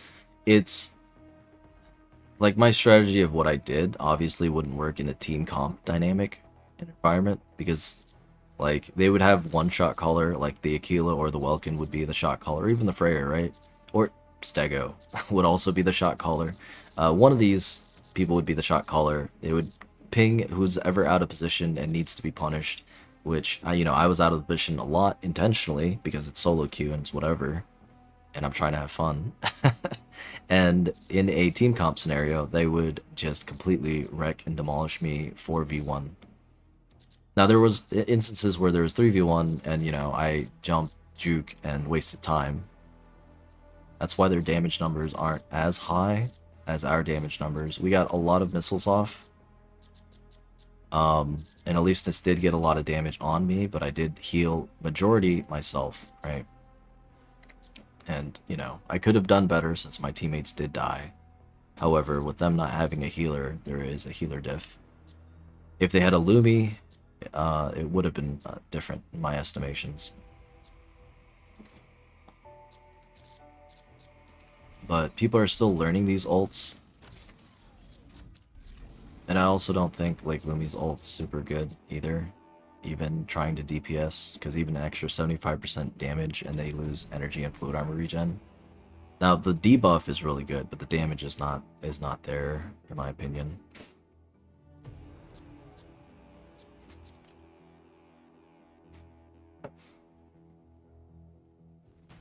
It's like my strategy of what I did obviously wouldn't work in a team comp dynamic environment because like they would have one shot caller, like the Aquila or the Welkin would be the shot caller, or even the Freyr, right? Or Stego would also be the shot caller. One of these people would be the shot caller. They would ping who's ever out of position and needs to be punished, which you know, I was out of position a lot intentionally because it's solo queue and it's whatever, and I'm trying to have fun. And in a team comp scenario, they would just completely wreck and demolish me 4v1. Now there was instances where there was 3v1 and you know, I jumped, juke, and wasted time. That's why their damage numbers aren't as high as our damage numbers. We got a lot of missiles off. And at least this did get a lot of damage on me, but I did heal majority myself, right? And, you know, I could have done better since my teammates did die. However, with them not having a healer, there is a healer diff. If they had a Lumi, it would have been different in my estimations. But people are still learning these ults. And I also don't think like Lumi's ult's super good either. Even trying to DPS, because even an extra 75% damage and they lose energy and fluid armor regen. Now the debuff is really good, but the damage is not there, in my opinion.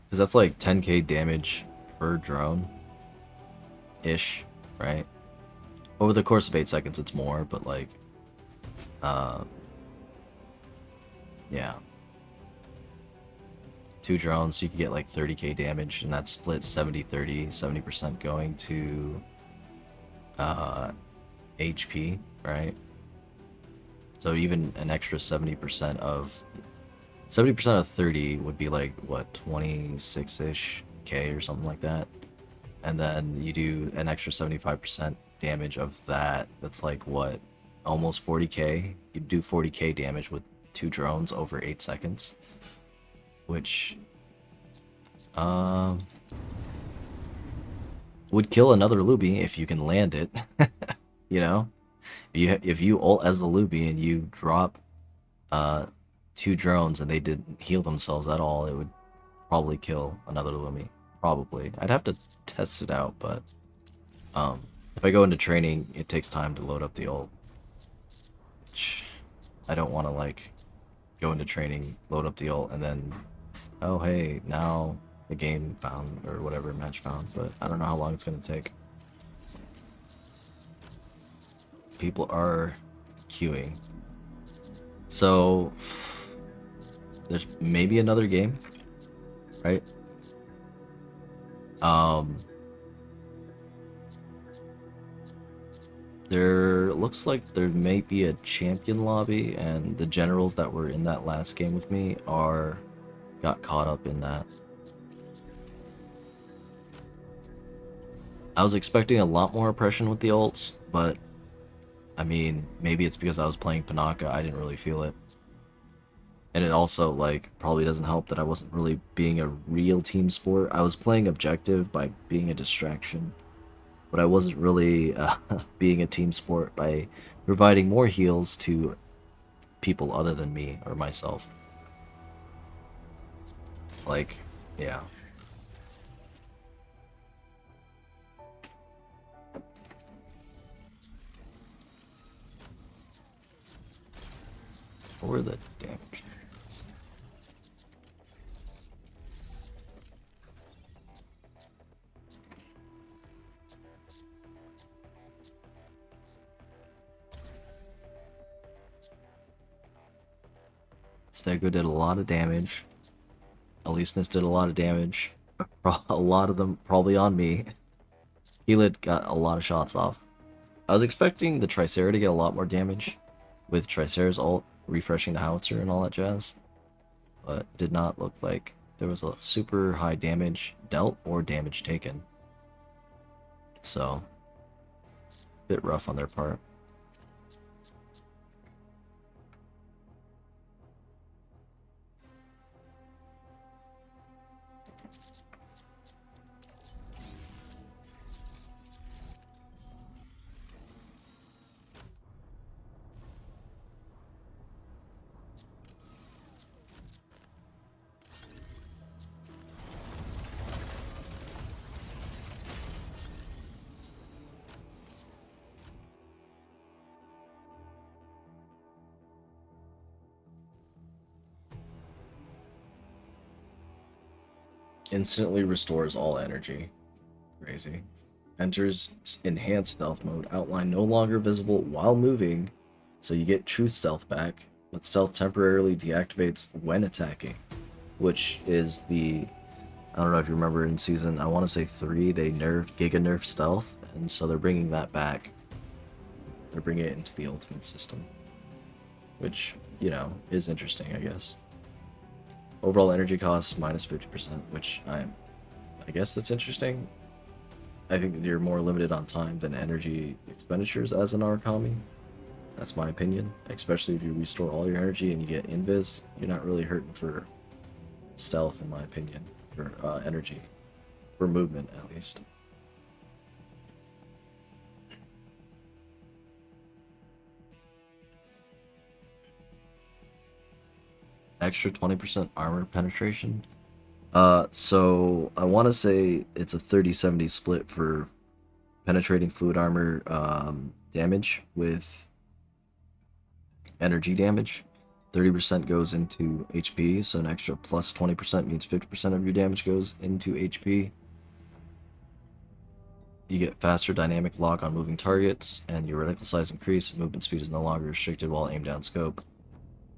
Because that's like 10k damage per drone ish, right? Over the course of 8 seconds it's more, but like yeah. 2 drones, so you could get like 30k damage, and that's split 70-30, 70% going to HP, right? So even an extra 70% of 30 would be like what, 26ish k or something like that. And then you do an extra 75% damage of that, that's like what, almost 40k. You do 40k damage with 2 drones over 8 seconds, which would kill another Luby if you can land it. You know, if you ult as a Luby and you drop 2 drones and they didn't heal themselves at all, it would probably kill another Luby. Probably. I'd have to test it out, but if I go into training, it takes time to load up the ult. Which I don't want to like go into training, load up the ult, and then oh hey, now the game found, or whatever, match found, but I don't know how long it's gonna take. People are queuing. So there's maybe another game, right? There looks like there may be a champion lobby, and the generals that were in that last game with me got caught up in that. I was expecting a lot more oppression with the ults, but I mean, maybe it's because I was playing Pinnacle, I didn't really feel it. And it also, like, probably doesn't help that I wasn't really being a real team sport. I was playing objective by being a distraction, but I wasn't really being a team sport by providing more heals to people other than me or myself. Like, yeah. What were the damage? Stego did a lot of damage. Aleseness did a lot of damage. A lot of them probably on me. Helid got a lot of shots off. I was expecting the Tricera to get a lot more damage with Tricera's ult refreshing the howitzer and all that jazz, but did not look like there was a super high damage dealt or damage taken. So, bit rough on their part. Instantly restores all energy. Crazy. Enters enhanced stealth mode. Outline no longer visible while moving, so you get true stealth back, but stealth temporarily deactivates when attacking, which is the... I don't know if you remember in season, I want to say 3, they Giga nerfed stealth, and so they're bringing that back. They're bringing it into the ultimate system, which, you know, is interesting, I guess. Overall energy costs minus 50%, which I guess that's interesting. I think that you're more limited on time than energy expenditures as an Arakami. That's my opinion. Especially if you restore all your energy and you get invis, you're not really hurting for stealth, in my opinion, or energy, for movement at least. Extra 20% armor penetration. So I want to say it's a 30-70 split for penetrating fluid armor damage with energy damage. 30% goes into HP, so an extra plus 20% means 50% of your damage goes into HP. You get faster dynamic lock on moving targets, and your reticle size increase. Movement speed is no longer restricted while aimed down scope.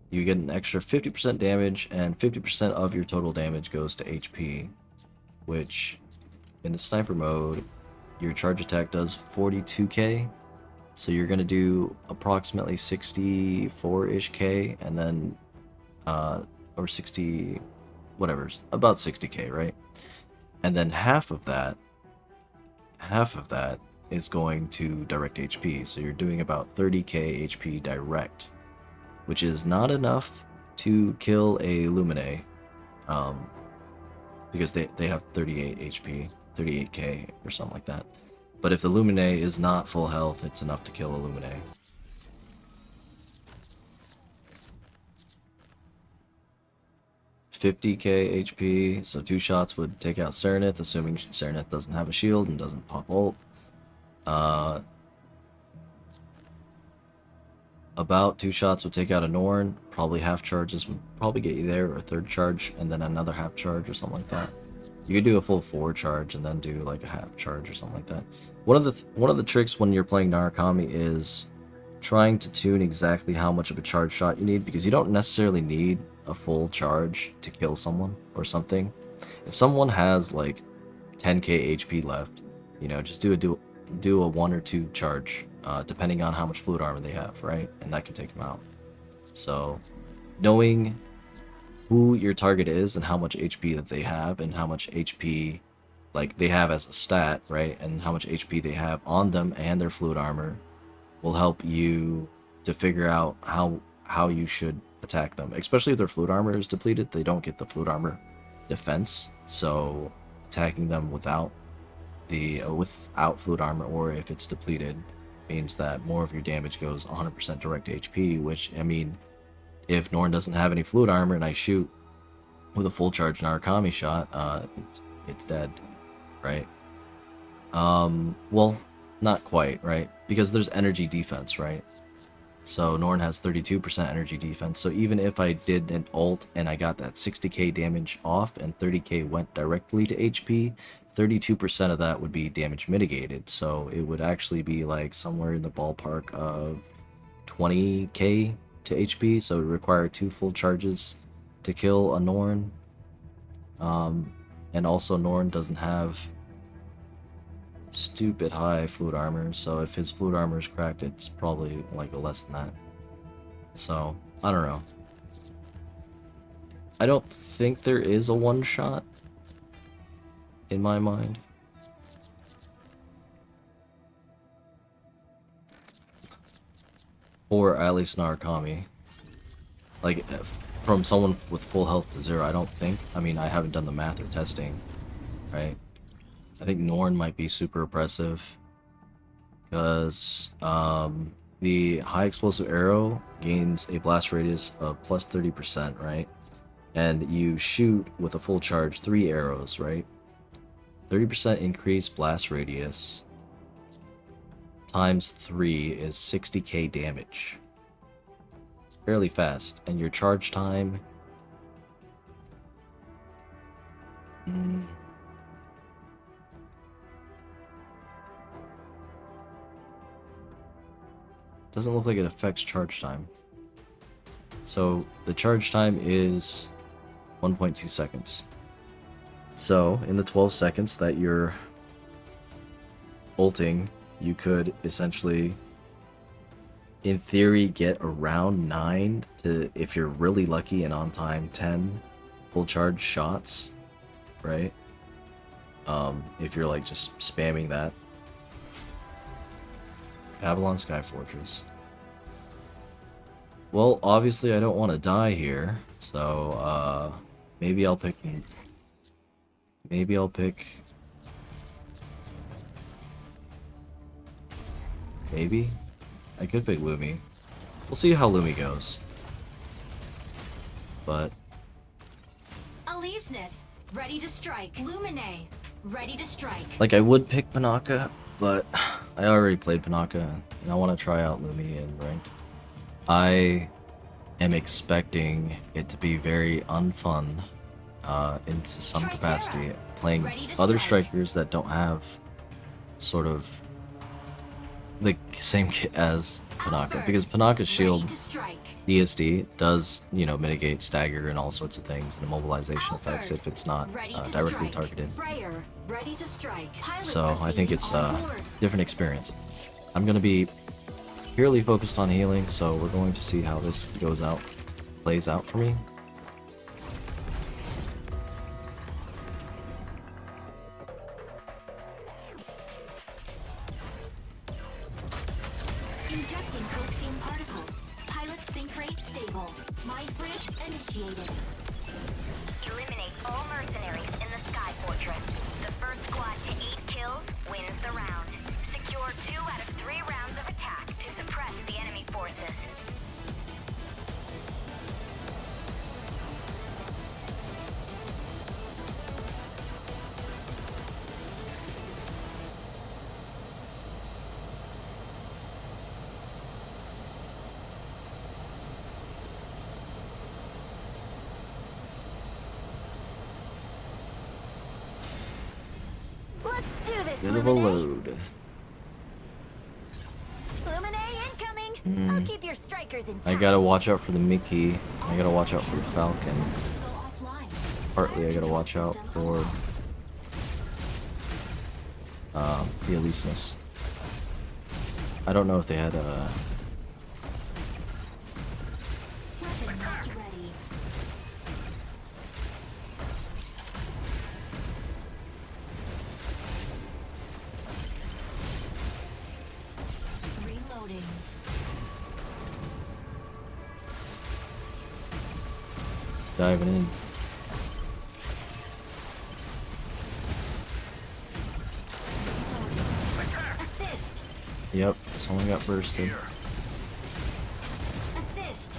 You get an extra 50% damage, and 50% of your total damage goes to HP, which in the sniper mode, your charge attack does 42k, so you're going to do approximately 64-ish k, and then, or 60, whatever, about 60k, right? And then half of that is going to direct HP, so you're doing about 30k HP direct, which is not enough to kill a Lumine, because they have 38 HP, 38k or something like that. But if the Lumine is not full health, it's enough to kill a Lumine. $50k HP, so 2 shots would take out Serenith, assuming Serenith doesn't have a shield and doesn't pop ult. About 2 shots would take out a Norn. Probably half charges would probably get you there, or a third charge, and then another half charge or something like that. You could do a full 4 charge and then do like a half charge or something like that. One of the tricks when you're playing Narukami is trying to tune exactly how much of a charge shot you need, because you don't necessarily need a full charge to kill someone or something. If someone has like 10k HP left, you know, just do a 1 or 2 charge, depending on how much fluid armor they have, right? And that can take them out. So, knowing who your target is and how much HP that they have and how much HP like they have as a stat, right? And how much HP they have on them and their fluid armor will help you to figure out how you should attack them. Especially if their fluid armor is depleted, they don't get the fluid armor defense. So attacking them without fluid armor, or if it's depleted, means that more of your damage goes 100% direct HP, which, I mean, if Norn doesn't have any fluid armor and I shoot with a full charge Narukami shot, it's dead, right? Well, not quite, right? Because there's energy defense, right? So Norn has 32% energy defense, so even if I did an ult and I got that 60k damage off and 30k went directly to HP, 32% of that would be damage mitigated, so it would actually be like somewhere in the ballpark of 20k to HP, so it would require 2 full charges to kill a Norn. And also Norn doesn't have stupid high fluid armor, so if his fluid armor is cracked, it's probably like less than that. So, I don't know. I don't think there is a one-shot in my mind. Or at least Narukami. Like, from someone with full health to 0, I don't think. I mean, I haven't done the math or testing, right? I think Norn might be super oppressive. Because, the high explosive arrow gains a blast radius of plus 30%, right? And you shoot with a full charge 3 arrows, right? 30% increased blast radius times 3 is 60k damage. Fairly fast. And your charge time... doesn't look like it affects charge time. So the charge time is 1.2 seconds. So in the 12 seconds that you're ulting, you could essentially, in theory, get around 9 to, if you're really lucky and on time, 10 full charge shots, right? If you're like just spamming that. Babylon Sky Fortress. Well, obviously I don't want to die here, so maybe I'll pick... Maybe? I could pick Lumi. We'll see how Lumi goes. But... Aleseness, ready to strike. Lumine, ready to strike. like, I would pick Pinnacle, but I already played Pinnacle, and I want to try out Lumi in ranked. I am expecting it to be very unfun into some capacity, playing other strikers that don't have sort of the same kit as Pinnacle, because Pinnacle's shield ESD does, you know, mitigate stagger and all sorts of things and immobilization effects if it's not directly targeted. So I think it's a different experience. I'm going to be purely focused on healing, so we're going to see how this plays out for me. Injecting coaxium particles. Pilot sync rate stable. Mind bridge initiated. Eliminate all mercenaries in the Sky Fortress. The first squad to 8 kills wins the round. Secure 2 out of 3 rounds of attack to suppress the enemy forces. Let's do this, Bit of a Lumine. load. Lumine incoming. I'll keep your strikers intact. I gotta watch out for the Mickey. I gotta watch out for the Falcon. Go offline. Partly I gotta watch out for the Aleseness. I don't know if they had a... Weapon not ready. Reloading. diving in. Assist. Yep, someone got bursted. Assist.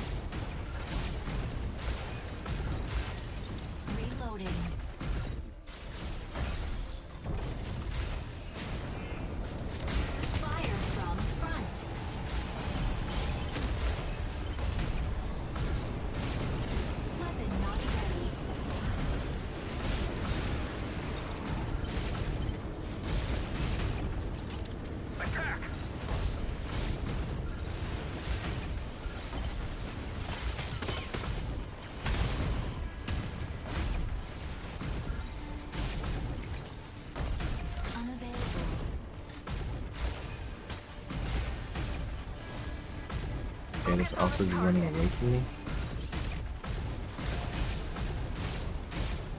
Reloading. Fire from front. Weapon not ready. Okay, this Alfred's running away from me.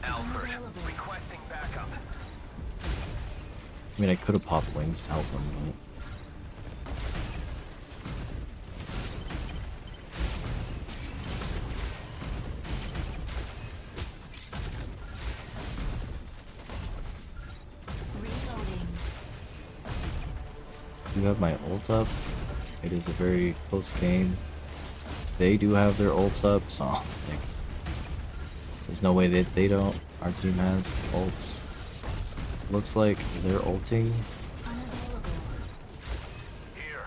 Alfred, requesting backup. I mean, I could have popped wings to help him, but... Reloading. do have my ult up. It is a very close game. They do have their ults up, so like, there's no way that they don't. Our team has ults. Looks like they're ulting. Unavailable. Here.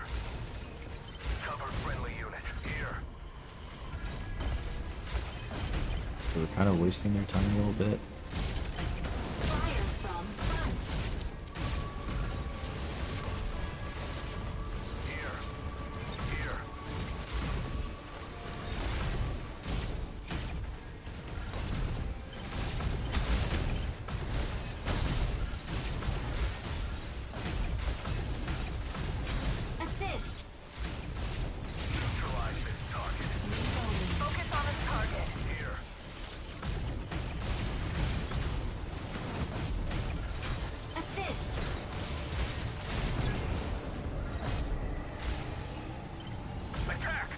Cover friendly unit. Here. So they're kind of wasting their time a little bit. Fire from front. Here. Here. Assist. Neutralize this target. Reloading. Focus on the target. Here. Assist. Attack.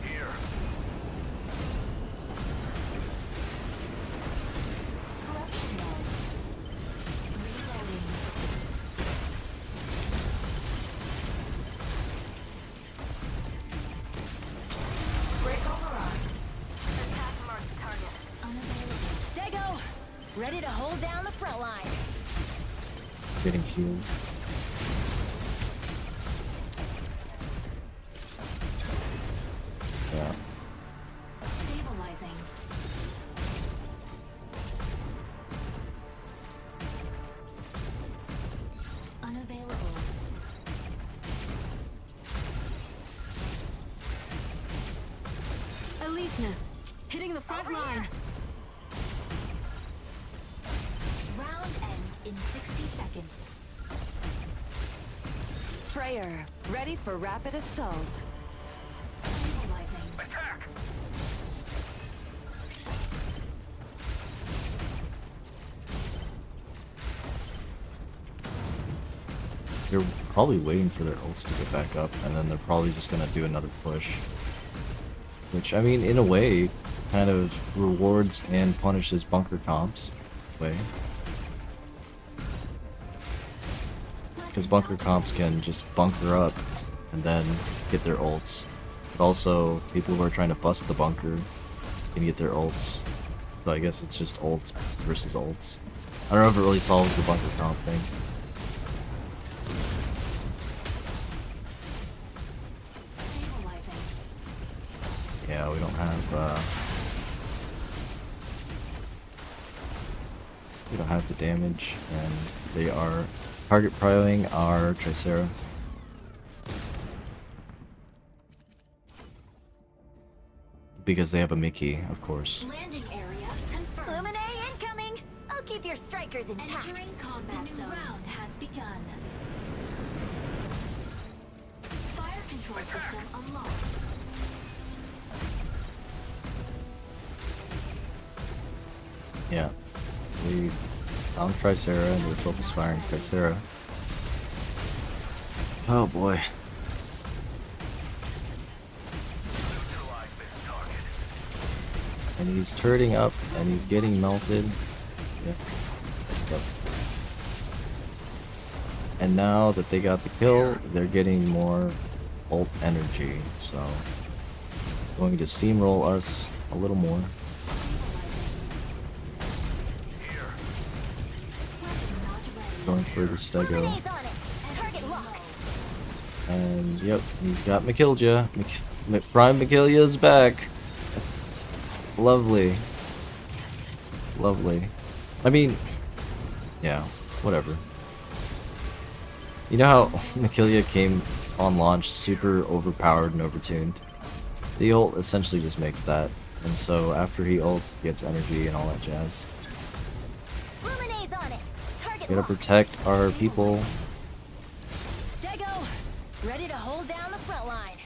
Here. Corruption mode. Reloading. Break override. Attack marked target. Unavailable. Stego, ready to hold down the front line. Getting healed. Yeah. Stabilizing. Unavailable. Aleseness, hitting the front line. Round ends in 60 seconds. Freyr, ready for rapid assault. Stabilizing. Attack. They're probably waiting for their ults to get back up, and then they're probably just gonna do another push. Which, I mean, in a way, kind of rewards and punishes bunker comps. Way. Because bunker comps can just bunker up and then get their ults. But also, people who are trying to bust the bunker can get their ults. So I guess it's just ults versus ults. I don't know if it really solves the bunker comp thing. Stabilizing. Yeah, we don't have the damage, and they are target prioing our Tricera. Because they have a Mickey, of course. Landing area confirmed. Lumine incoming. I'll keep your strikers intact. Entering combat zone. The new round has begun. Fire control system unlocked. Yeah. We found Tricera and we're focus firing Tricera. Oh boy. Neutralize this target. And he's turning up and he's getting melted. Yeah. Yep. And now that they got the kill, they're getting more ult energy, so going to steamroll us a little more. Here. Weapon not ready. Going for the Stego. Lumine's on it. Target locked. And yep, he's got Makilja. Prime Makilja's back. Lovely. Lovely. I mean, yeah, whatever. You know how Makilja came on launch super overpowered and overtuned? The ult essentially just makes that. And so after he ult, he gets energy and all that jazz. Lumine's on it. Target Gotta locked. protect our people. Stego, ready to hold down the front line.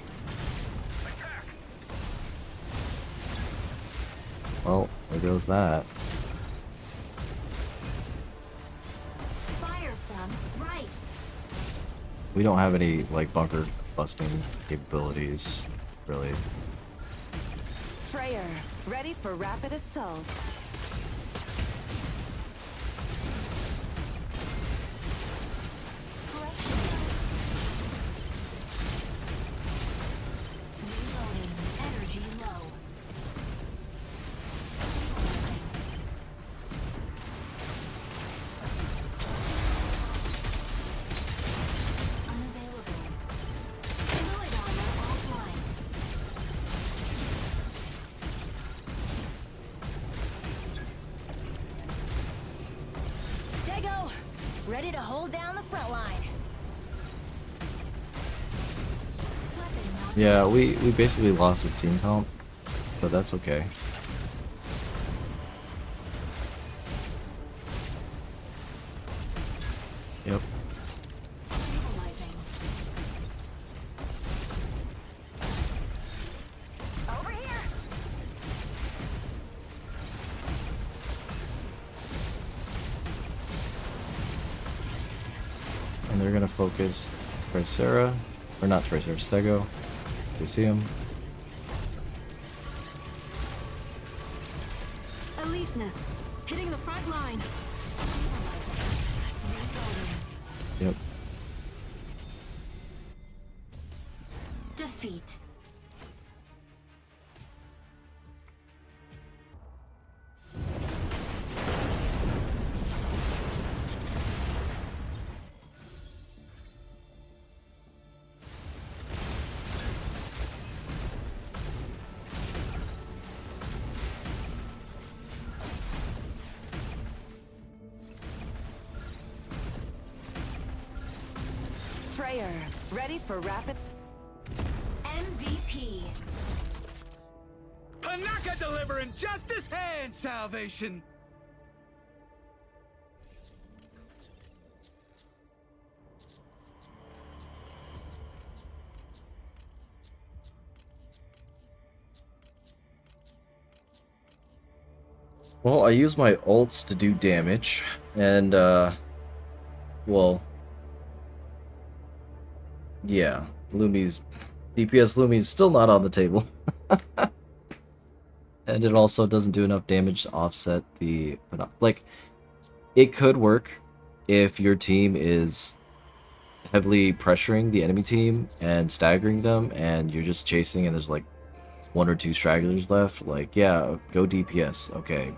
Well, there goes that. Fire from right. We don't have any, like, bunker busting capabilities, really. Freyr, ready for rapid assault. Correction mode. Reloading. Energy low. Stabilizing. Unavailable. Fluid armor offline. Stego, ready to hold down the front line. Weapon not Yeah, we basically lost with team comp, but that's okay. Yep. stabilizing. Over here. And they're gonna focus Tricera, or not Tricera, Stego. You see him? Aleseness, hitting the front line. Stabilizing. Reloading. Yep. Defeat. Freyr, ready for rapid. MVP. Pinnacle delivering justice and salvation. Well, I use my ults to do damage, and, well, yeah, Lumi's, DPS Lumi's still not on the table. And it also doesn't do enough damage to offset the, like, it could work if your team is heavily pressuring the enemy team and staggering them, and you're just chasing and there's, like, one or two stragglers left. Like, yeah, go DPS, okay.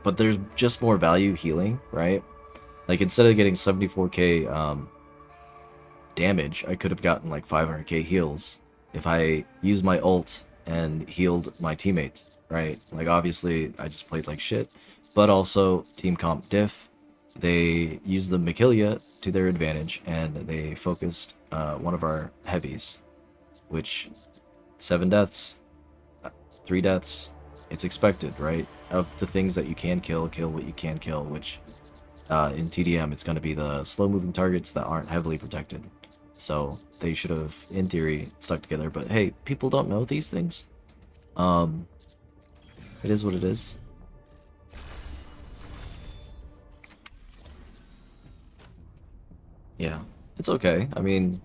But there's just more value healing, right? Like, instead of getting 74k damage, I could have gotten like 500k heals if I used my ult and healed my teammates, right? Like, obviously, I just played like shit, but also team comp diff. They used the Machilia to their advantage, and they focused one of our heavies, which 7 deaths, 3 deaths, it's expected, right? Of the things that you can kill what you can kill, which in TDM it's going to be the slow-moving targets that aren't heavily protected. So they should have, in theory, stuck together. But hey, people don't know these things. It is what it is. Yeah, it's okay. I mean,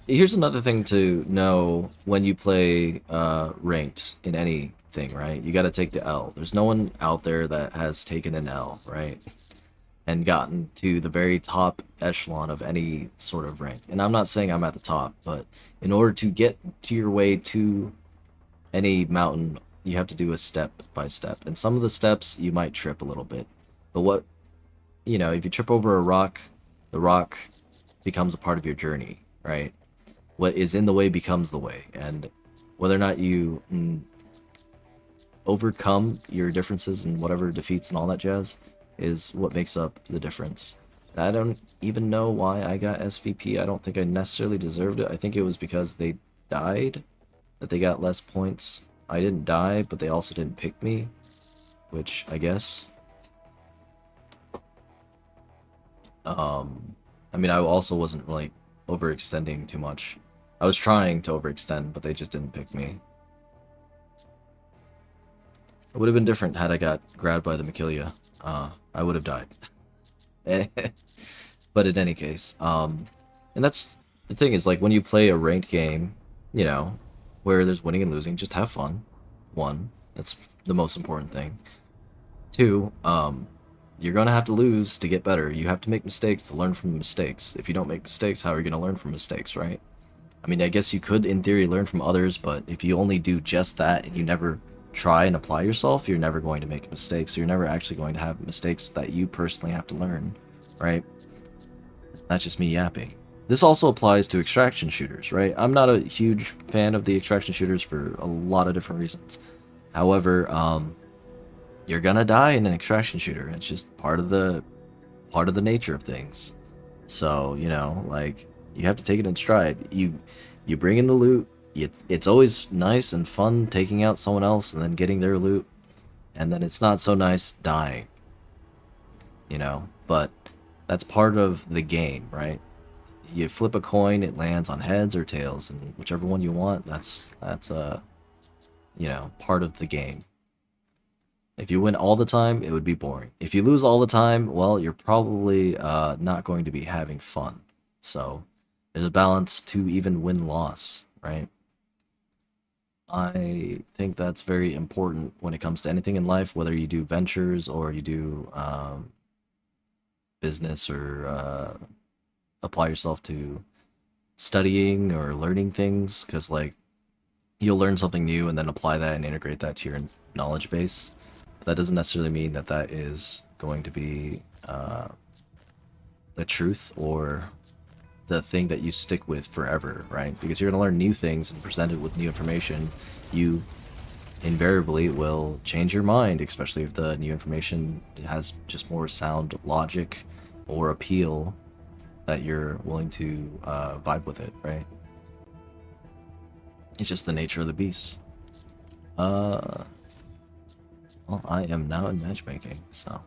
here's another thing to know when you play ranked in anything, right? You got to take the L. There's no one out there that has taken an L, right? And gotten to the very top echelon of any sort of rank. And I'm not saying I'm at the top, but in order to get to your way to any mountain, you have to do a step by step. And some of the steps you might trip a little bit. But what, you know, if you trip over a rock, the rock becomes a part of your journey, right? What is in the way becomes the way. And whether or not you overcome your differences and whatever defeats and all that jazz is what makes up the difference. I don't even know why I got SVP. I don't think I necessarily deserved it. I think it was because they died that they got less points. I didn't die, but they also didn't pick me, which I guess. I mean, I also wasn't like overextending too much. I was trying to overextend, but they just didn't pick me. It would have been different had I got grabbed by the Machilia. I would have died. But in any case, and that's the thing is, like, when you play a ranked game, you know, where there's winning and losing, just have fun. One, that's the most important thing. Two, you're gonna have to lose to get better. You have to make mistakes to learn from mistakes. If you don't make mistakes, how are you gonna learn from mistakes, right? I mean, I guess you could, in theory, learn from others, but if you only do just that and you never try and apply yourself, you're never going to make mistakes. So you're never actually going to have mistakes that you personally have to learn, right? That's just me yapping. This also applies to extraction shooters, right? I'm not a huge fan of the extraction shooters for a lot of different reasons. However, you're gonna die in an extraction shooter. It's just part of the nature of things. So, you know, like, you have to take it in stride. You bring in the loot. It's always nice and fun taking out someone else and then getting their loot, and then it's not so nice dying. You know, but that's part of the game, right? You flip a coin, it lands on heads or tails, and whichever one you want, that's you know, part of the game. If you win all the time, it would be boring. If you lose all the time, well, you're probably not going to be having fun. So there's a balance to even win-loss, right? I think that's very important when it comes to anything in life, whether you do ventures or you do business or apply yourself to studying or learning things, because, like, you'll learn something new and then apply that and integrate that to your knowledge base. But that doesn't necessarily mean that that is going to be the truth or the thing that you stick with forever, right? Because you're going to learn new things and present it with new information. You invariably will change your mind, especially if the new information has just more sound logic or appeal that you're willing to vibe with it, right? It's just the nature of the beast. Well, I am now in matchmaking, so...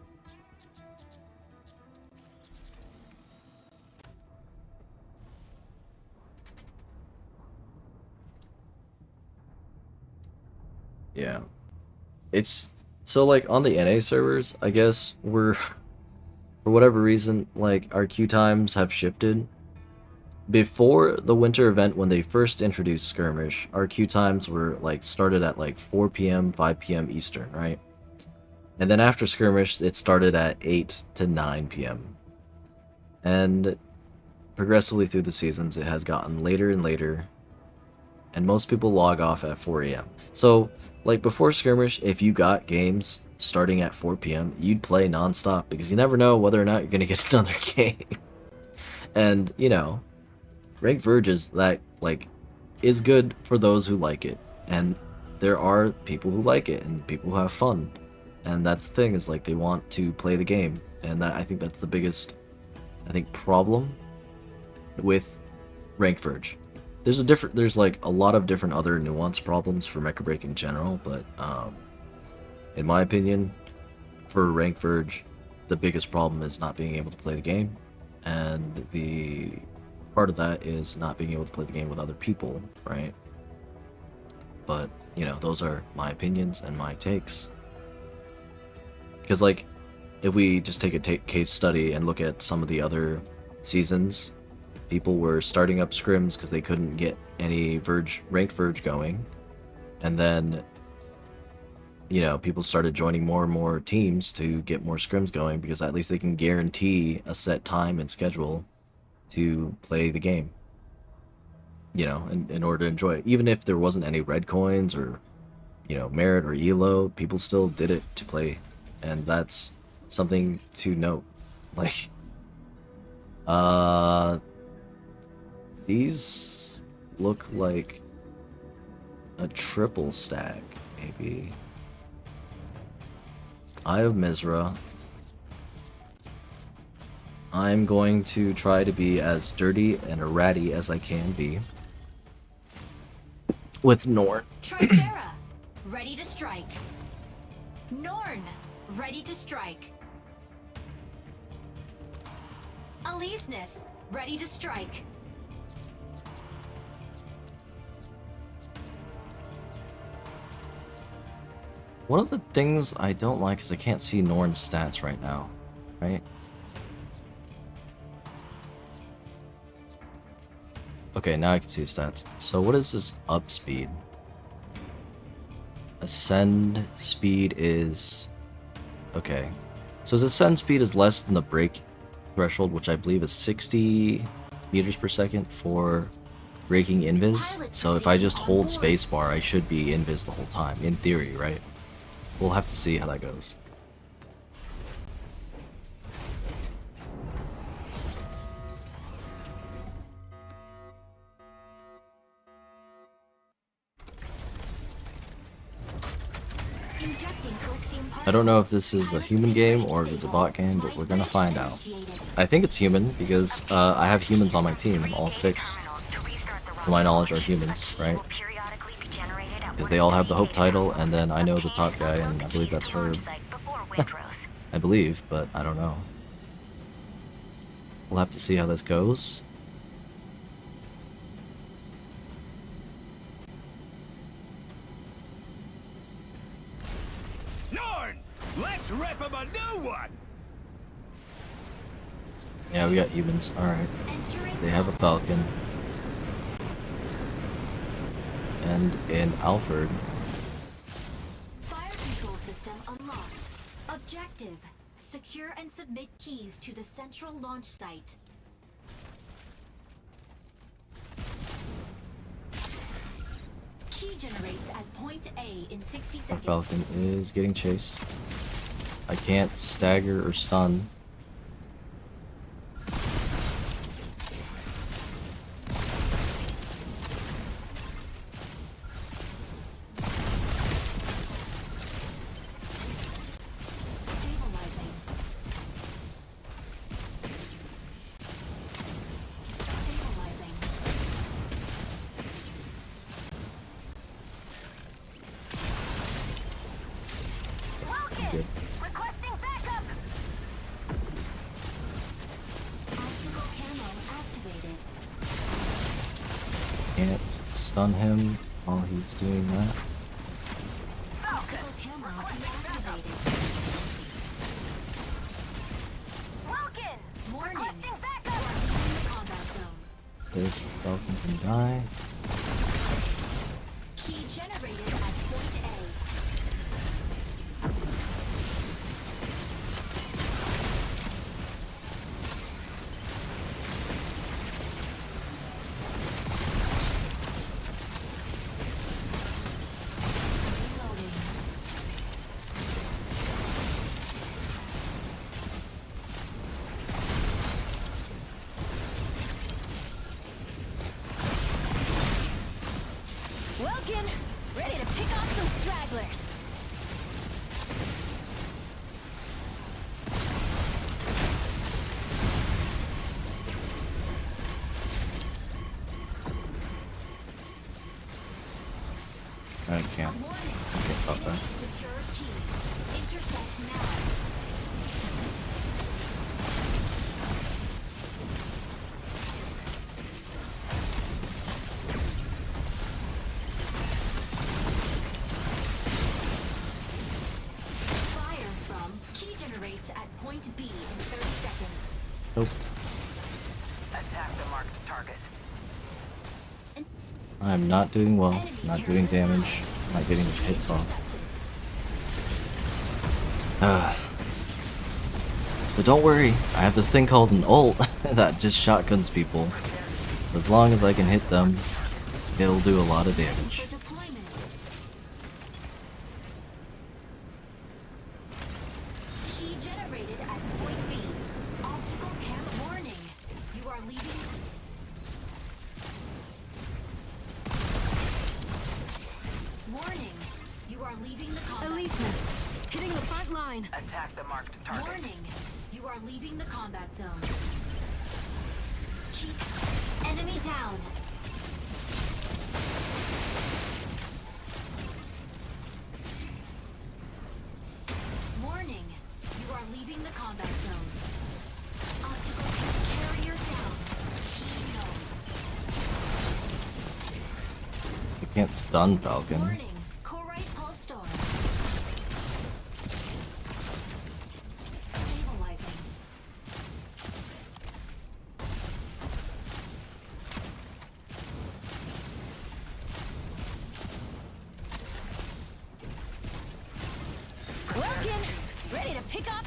yeah. It's... so, like, on the NA servers, I guess, we're... for whatever reason, like, our queue times have shifted. Before the winter event, when they first introduced skirmish, our queue times were, like, started at, like, 4 p.m., 5 p.m. Eastern, right? And then after skirmish, it started at 8 to 9 p.m. And progressively through the seasons, it has gotten later and later, and most people log off at 4 a.m. So, like, before skirmish, if you got games starting at 4 p.m., you'd play non-stop, because you never know whether or not you're going to get another game. And, you know, ranked verge is that, like, is good for those who like it. And there are people who like it, and people who have fun. And that's the thing, is, like, they want to play the game. And that, I think that's the biggest, problem with ranked verge. There's like a lot of different other nuanced problems for Mecha BREAK in general, but in my opinion, for ranked verge, the biggest problem is not being able to play the game, and the part of that is not being able to play the game with other people, right? But, you know, those are my opinions and my takes. Because, like, if we just take a case study and look at some of the other seasons, people were starting up scrims because they couldn't get any ranked verge going, and then, you know, people started joining more and more teams to get more scrims going, because at least they can guarantee a set time and schedule to play the game, you know, in order to enjoy it. Even if there wasn't any red coins or, you know, merit or elo, people still did it to play, and that's something to note. Like, these look like a triple stack, maybe. Eye of Mizra. I'm going to try to be as dirty and ratty as I can be with Norn. Tricera, ready to strike. Norn, ready to strike. Aleseness, ready to strike. One of the things I don't like is I can't see Norn's stats right now, right? Okay, now I can see his stats. So what is his up speed? Ascend speed is... Okay. So his ascend speed is less than the break threshold, which I believe is 60 meters per second for breaking invis. So if I just hold spacebar, I should be invis the whole time, in theory, right? We'll have to see how that goes. I don't know if this is a human game or if it's a bot game, but we're gonna find out. I think it's human because I have humans on my team. All 6, to my knowledge, are humans, right? Because they all have the Hope title, and then I know the top guy, and I believe that's Herb. I believe, but I don't know. We'll have to see how this goes. Let's rip him a new one! Yeah, we got humans. Alright. They have a Falcon. And an Alfred. Fire control system unlocked. Objective: secure and submit keys to the central launch site. Key generates at point A in 60 Our seconds. Falcon is getting chased. I can't stagger or stun. Stabilizing. Stabilizing. Good. Requesting backup! Optical camo activated. Can't stun him while he's doing that. Optical camo deactivated. Vulcan! Warning. Requesting backup! In the combat zone. This Falcon can die. Key generated at point A. Reloading. Welkin, ready to pick off some stragglers. I can't. Warning. I can't stop that. Secure key. Intercept now. Fire from key generates at point B in 30 seconds. Nope. Attack the marked target. I'm not doing well. Not doing damage. Not getting hits off. But don't worry, I have this thing called an ult that just shotguns people. As long as I can hit them, it'll do a lot of damage. For deployment. Key generated at point B. Optical cam warning. You are leaving. Warning. You are leaving the combat. Eliseness, hitting the front line. Attack the marked target. Warning. You are leaving the combat zone. Keep enemy down. Warning. You are leaving the combat zone. Optical carrier down. Key known. You can't stun Falcon. Warning. Corite pulse storm.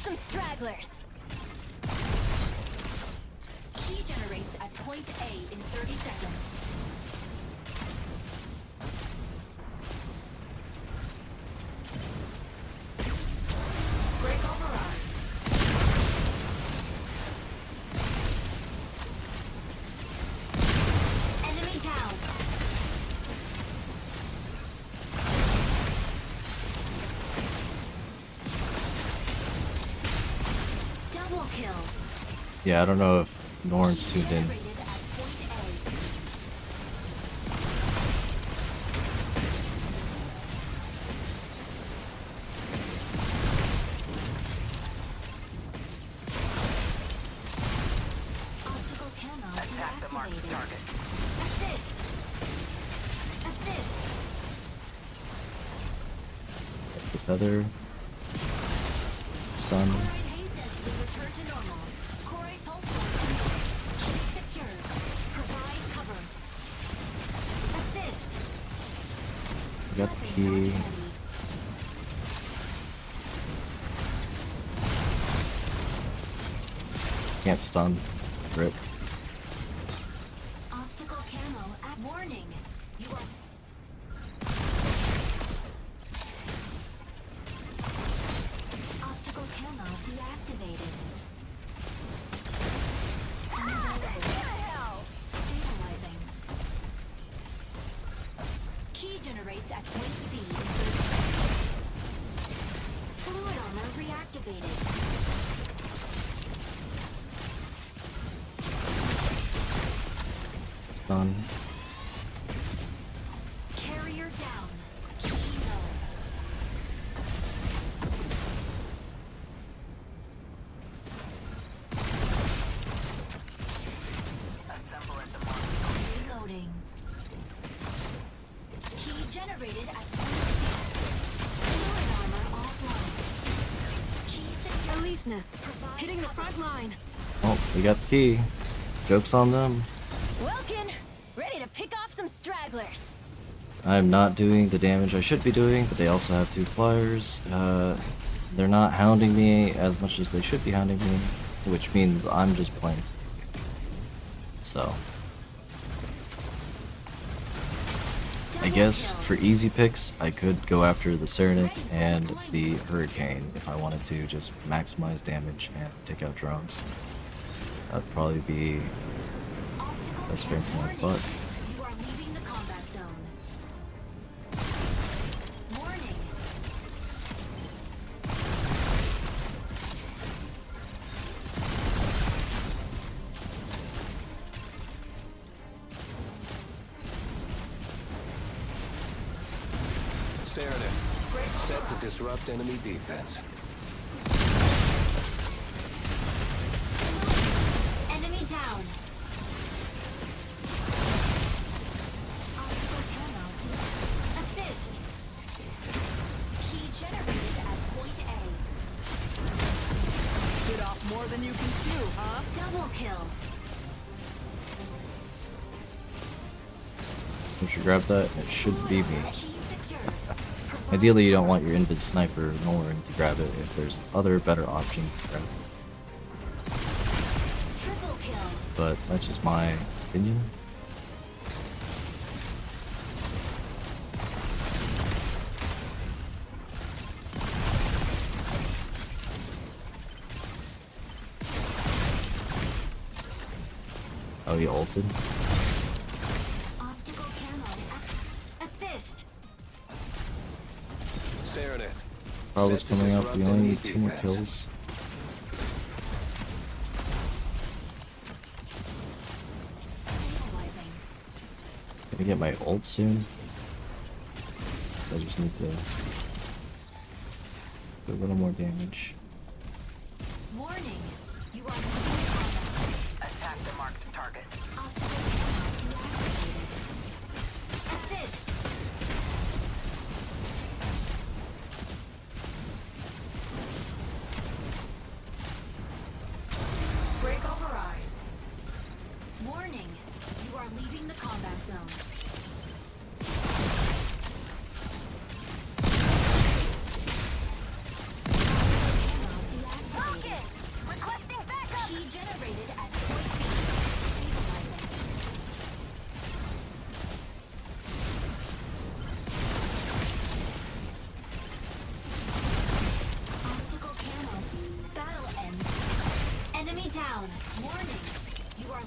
some stragglers. Key generates at point A in 30 seconds. Break override. Enemy down. Double kill. Yeah, I don't know if Norn's tuned in. Generated at point A. Optical camo deactivated. Assist. Assist. The feather. Stun. Choroid haze density return to normal. Choroid pulse key secure. Provide cover. Assist. We got the Weapon key. ready. Can't stun. Rip. Optical camo at warning. You are optical camo deactivated. Unavailable. Stabilizing. Key generates at point C in 30 seconds. Fluid armor reactivated. Stun. Carrier down. Key null. Reloading. Key generated at point C. Fluid armor offline. Key secure. Eluseness. Hitting the front line. Oh, we got the key. Joke's on them. Welkin, ready to pick off some stragglers. I'm not doing the damage I should be doing, but they also have 2 flyers. They're not hounding me as much as they should be hounding me, which means I'm just playing. So, I guess for easy picks, I could go after the Serenith and the Hurricane if I wanted to just maximize damage and take out drones. That'd probably be Optical that's fair for my warning. butt. You are leaving the combat zone. Warning. Serenith, set to disrupt enemy defense. Enemy down. Optical camo to assist. Key generated at point A. Bit off more than you can chew, huh? Double kill. We should grab that. It should be me. Key secure. Ideally, you don't want your invid sniper Norn to grab it if there's other better options to grab it. Triple kill. But that's just my opinion. Oh, he ulted? Optical camo. Assist. Serenith, Probably's set to coming up. disrupt We only enemy need 2 more defense. kills. Stabilizing. Gonna get my ult soon. I just need to do a little more damage. Warning. You are leaving combat. Attack the marked target. Optical camo deactivated. Assist. Break override. Warning. You are leaving the combat zone. Camo deactivated. Key generated at point B. Stabilizing. Optical Kanon. Battle ends. Enemy down. Warning. You are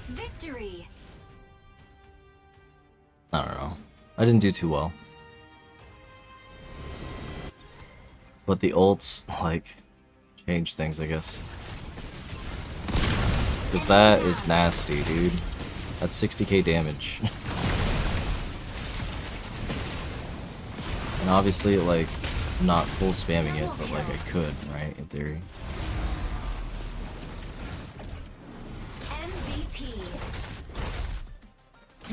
victory. I don't know. I didn't do too well. But the ults, like, change things, I guess. Because that is nasty, dude. That's 60k damage. And obviously, like, I'm not full spamming it, but like I could, right, in theory. MVP.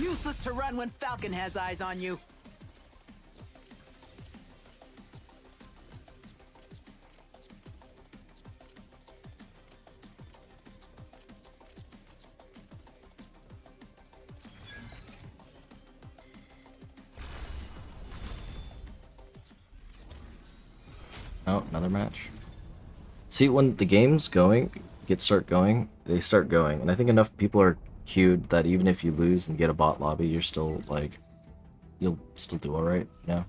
Useless to run when Falcon has eyes on you. Oh, another match. See, when the game's start going, they start going, and I think enough people are queued that even if you lose and get a bot lobby, you're still like, you'll still do alright, you know?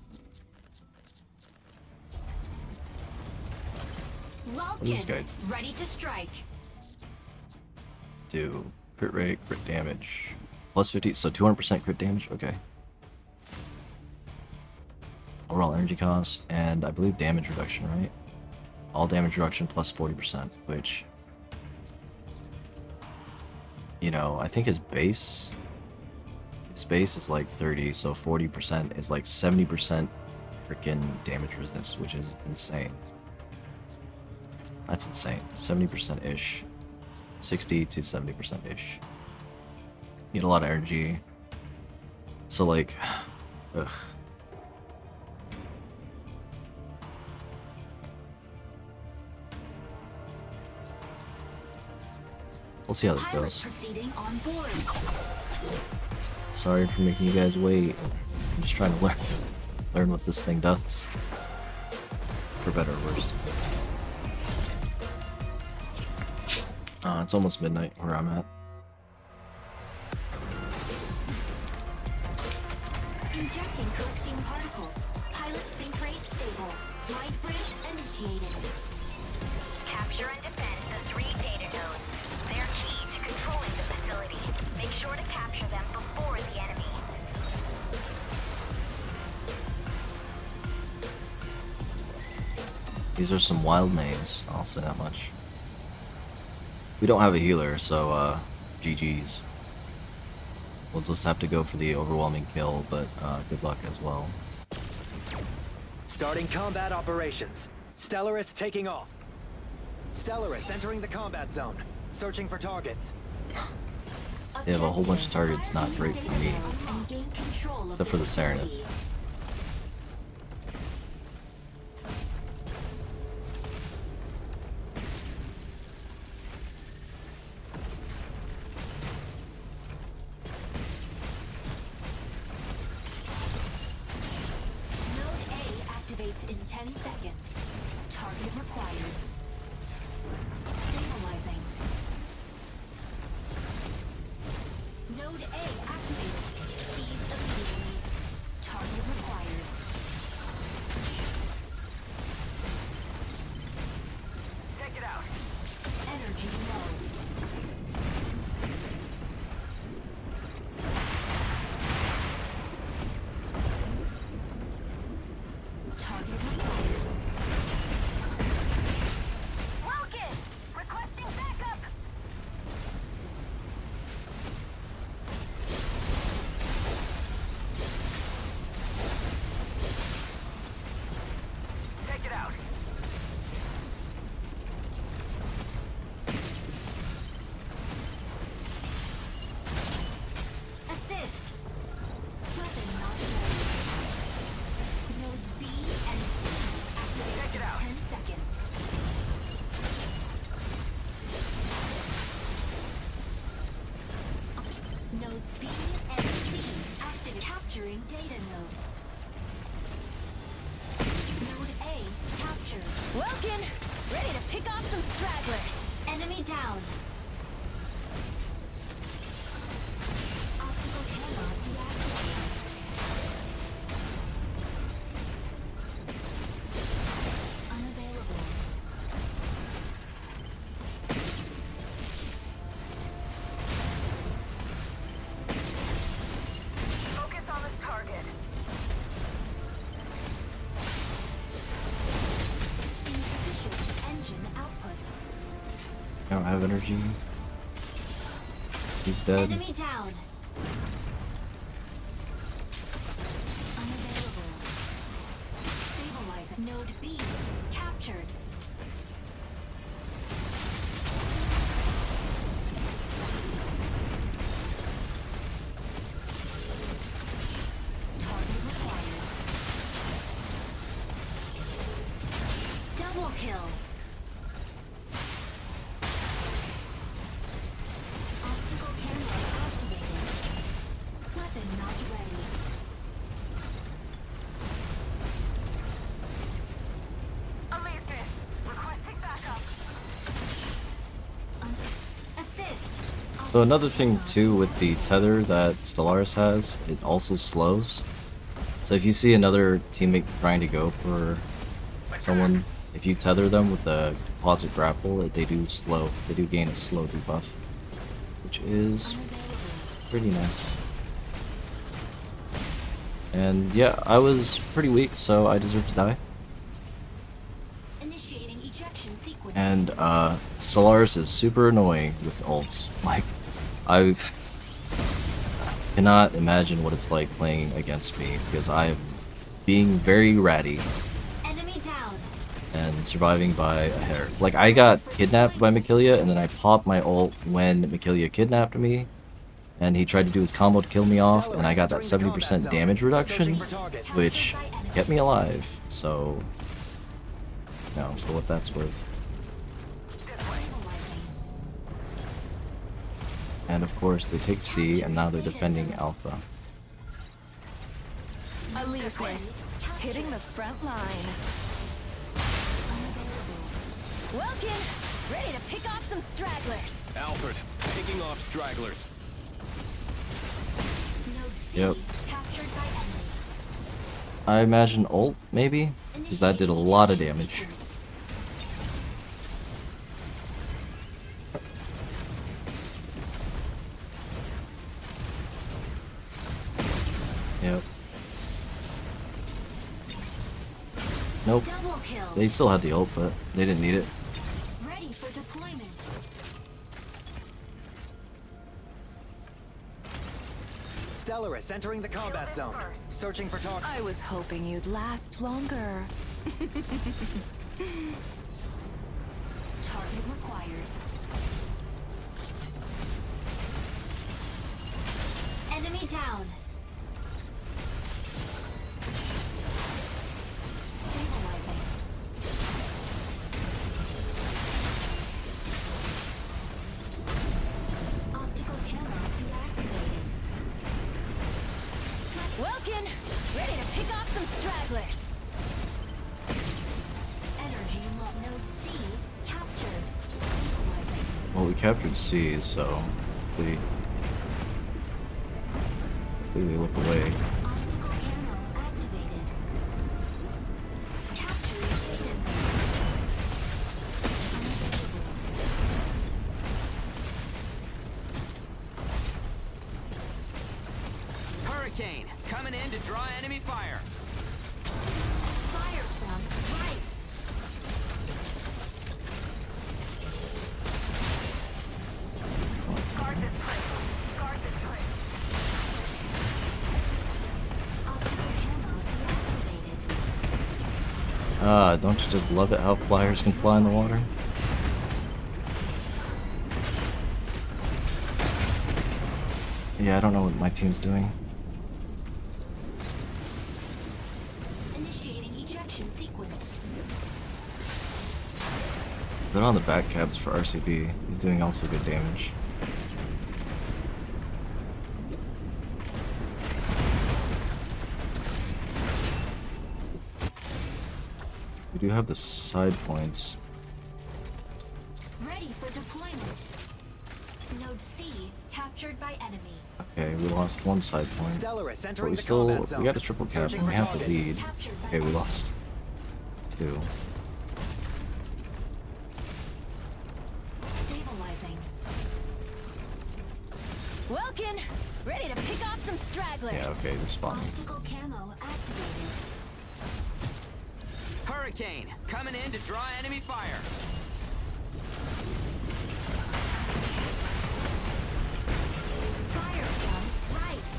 What is this guy Ready to strike. do? Crit rate, crit damage. Plus 50, so 200% crit damage? Okay. Overall energy cost, and I believe damage reduction, right? All damage reduction plus 40%, which, you know, I think his base is like 30, so 40% is like 70% freaking damage resist, which is insane. That's insane. 70%-ish. 60 to 70%-ish. You get a lot of energy. So like, ugh. We'll see how this Pilot goes. proceeding on board. Sorry for making you guys wait. I'm just trying to learn what this thing does. For better or worse. It's almost midnight where I'm at. Injecting coaxium particles. Pilot sync rate stable. Light bridge initiated. Capture and defend the 3 data nodes. They're key to controlling the facility. Make sure to capture them before the enemy. These are some wild names, I'll say that much. We don't have a healer, so GG's. We'll just have to go for the overwhelming kill, but good luck as well. Starting combat operations. Stellaris taking off. Stellaris entering the combat zone. Searching for targets. They have a whole bunch of targets not great for me. And gain control of Except for the Serenith. facility. Node A activates in 10 seconds. Target required. Stabilizing. Node A activated. Seize immediately. Target required. Take it out. Energy low. Target required. Welcome! Requesting backup! Take it out. Assist. Weapon not ready. Nodes B and C Welkin, ready to pick off some stragglers. Enemy down. Optical camera deactivated. Unavailable. Focus on this target. Insufficient engine output. I don't have energy. He's dead. Enemy down. Unavailable. Stabilizing. Node B captured. Target required. Double kill. Optical camera activated. Weapon not ready. Alesis, requesting backup. Assist. So another thing too with the tether that Stellaris has, it also slows. So if you see another teammate trying to go for someone, if you tether them with the composite grapple, they do slow. They do gain a slow debuff, which is pretty nice. And yeah, I was pretty weak, so I deserve to die. Initiating ejection sequence. And Stellaris is super annoying with ults. Like, I cannot imagine what it's like playing against me because I am being very ratty Enemy down. and surviving by a hair. Like, I got kidnapped by Mecha, and then I popped my ult when Mecha kidnapped me, and he tried to do his combo to kill me off, and I got that 70% damage reduction, which kept me alive. So, you know, for what that's worth. Stabilizing. And of course, they take C, and now they're defending Alpha. Alesis, hitting the front line. Unavailable. Welkin, ready to pick off some stragglers. Alfred, picking off stragglers. Node C Yep. captured by enemy. I imagine ult, maybe? Because that did a Initiating lot of ejection damage. sequence. Yep. Nope. Double kill. They still had the ult, but they didn't need it. Ready for deployment. Stellaris entering the combat zone. Searching for target. I was hoping you'd last longer. Target required. Enemy down. Stabilizing. Optical camera deactivated. Welkin, ready to pick off some stragglers. Energy node C captured. Stabilizing. Well, we captured C, so hopefully they look away. Optical camo activated. Capturing data node. Unavailable. Hurricane, coming in to draw enemy fire. Fire from right. Guard this place. Guard this place. Optical camo deactivated. Don't you just love it how flyers can fly in the water? Yeah, I don't know what my team's doing. Initiating ejection sequence. They're on the back cabs for RCB. He's doing also good damage. We do have the side points. Ready for deployment. Node C captured by enemy. Okay, we lost one side point. Stellaris But entering we the still, combat zone. we got a triple cap Searching and we for have the targets. lead. Captured by Okay, we enemy. lost 2. Stabilizing. Welkin, ready to pick off some stragglers. Yeah, okay, they're spawning. Optical camo activated. Hurricane, coming in to draw enemy fire. Fire from right.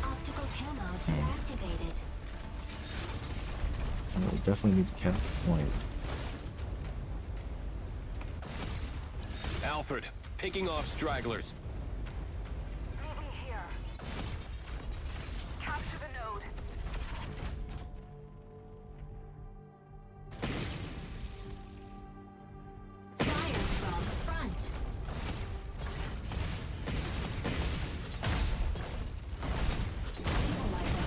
Optical camo deactivated. We definitely need to cap the point. Alfred, picking off stragglers. Meet me here. Capture the node. Fire from front. Stabilizing.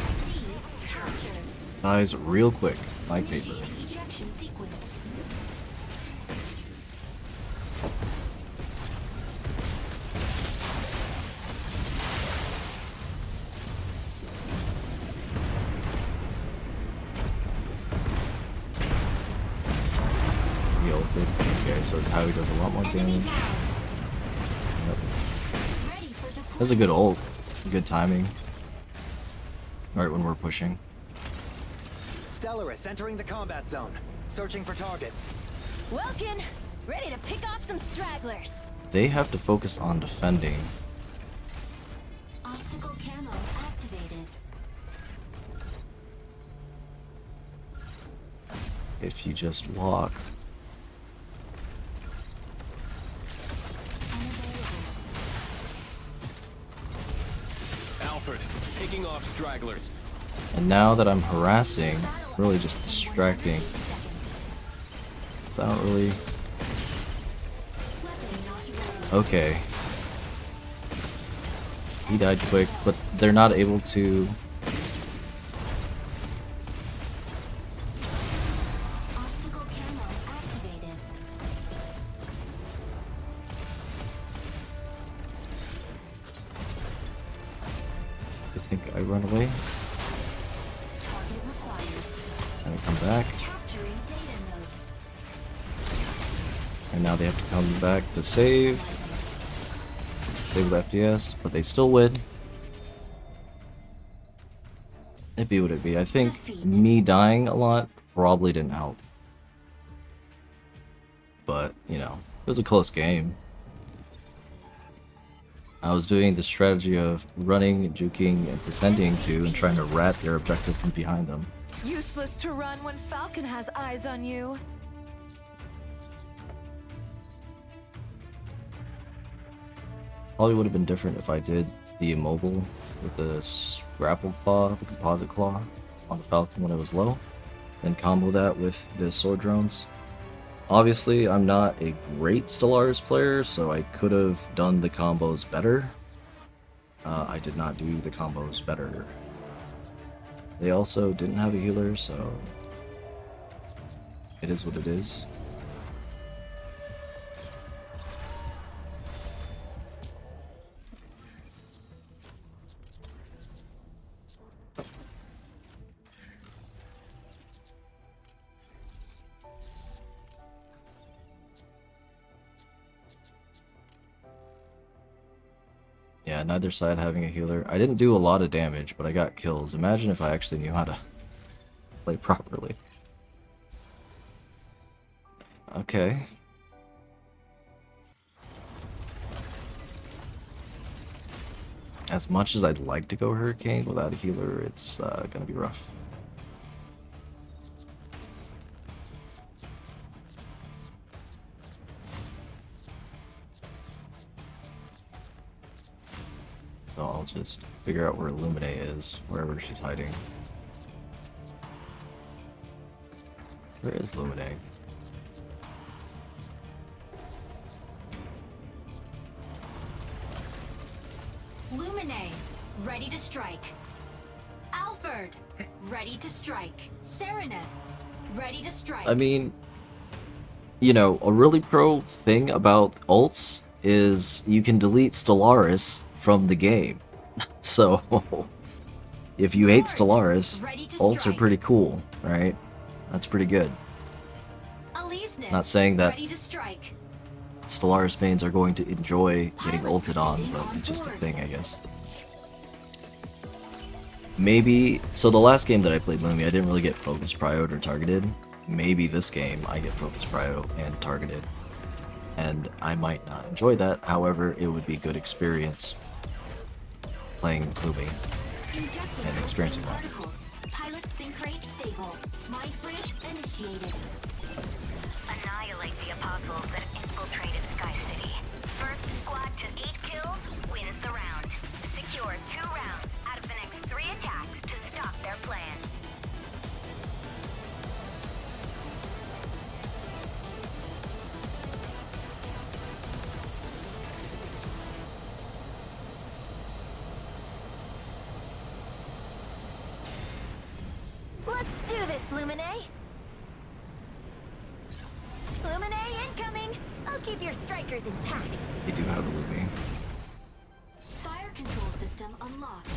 C captured. Dies real quick, like paper. Initiating ejection sequence. He ulted. Okay, so it's how he does a lot more Enemy damage. down. Yep. Ready for deployment. That's a good ult. Good timing. Right when we're pushing. Stellaris entering the combat zone. Searching for targets. Welkin, ready to pick off some stragglers. They have to focus on defending. Optical camo activated. If you just walk. Unavailable. Alfred, picking off stragglers. And now that I'm harassing, really just distracting. Seconds. So I don't really... Weapon not ready. Okay. He died quick, but they're not able to... Optical camo activated. I think I run away Target required. and I come back. Capturing data node. And now they have to come back to save. Save with FPS, but they still win. It'd be what it be. I think Defeat. me dying a lot probably didn't help. But, you know, it was a close game. I was doing the strategy of running, juking, and pretending to, and trying to rat their objective from behind them. Useless to run when Falcon has eyes on you. Probably would have been different if I did the immobile with the grapple claw, the composite claw on the Falcon when it was low, then combo that with the sword drones. Obviously, I'm not a great Stellaris player, so I could have done the combos better. I did not do the combos better. They also didn't have a healer, so it is what it is. Yeah, neither side having a healer. I didn't do a lot of damage, but I got kills. Imagine if I actually knew how to play properly. Okay. As much as I'd like to go Hurricane without a healer, it's gonna be rough. So I'll just figure out where Illuminate is, wherever she's hiding. Where is Illuminate? Lumine, ready to strike. Alfred, ready to strike. Serenith, ready to strike. I mean, you know, a really pro thing about ults is you can delete Stellaris from the game. So, if you hate Stellaris, ready to ults are strike. pretty cool, right? That's pretty good. Aleseness, Not saying that ready to strike. Stellaris mains are going to enjoy getting Pilot ulted on, proceeding but on it's just a board. thing, I guess. Maybe, so the last game that I played Lumi, I didn't really get focus prioed or targeted. Maybe this game I get focus prio and targeted. And I might not enjoy that, however, it would be a good experience playing Lumi. Injecting And experiencing boosting that. particles. Pilot sync rate stable. Mind bridge initiated. Annihilate the apostles that have infiltrated Sky City. First squad to 8 kills wins the round. Secure 2 rounds out of the next 3 attacks to stop their plan. Let's do this, Lumine. Lumine incoming. I'll keep your strikers intact. They do have a Lumi. Fire control system unlocked.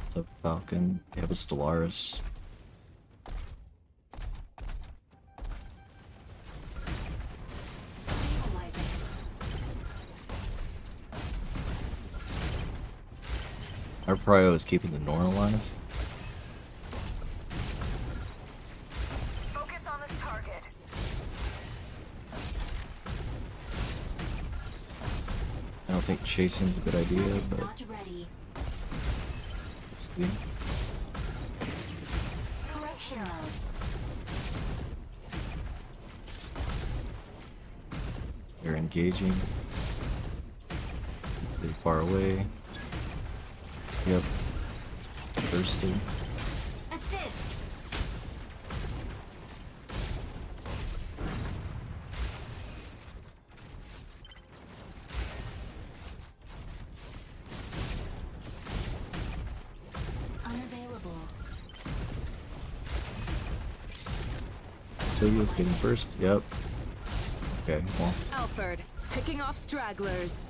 What's up, Falcon? They have a Stellaris. Stabilizing. Our prio is keeping the Nora alive. Focus on this target. I don't think chasing's a good idea, but Not ready. let's see. Correction mode. They're engaging. Pretty far away. Yep. Thirsty. Assist. Unavailable. Sylvia's getting first. Yep. Okay, well, Alfred, picking off stragglers.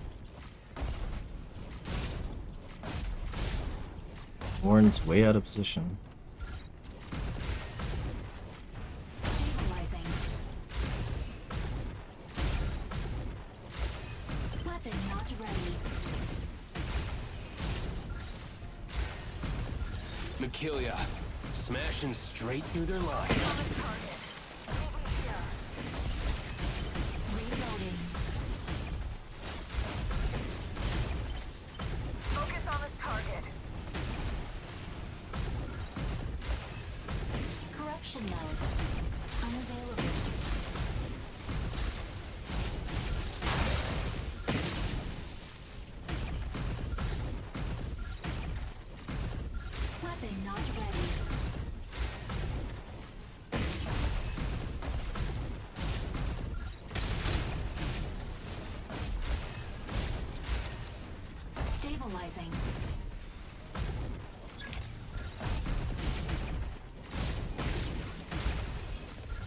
Warren's way out of position. Stabilizing. Weapon not ready. Makilia, smashing straight through their line. Reloading. Focus on this target. Corruption mode. Unavailable. Weapon not ready. Stabilizing.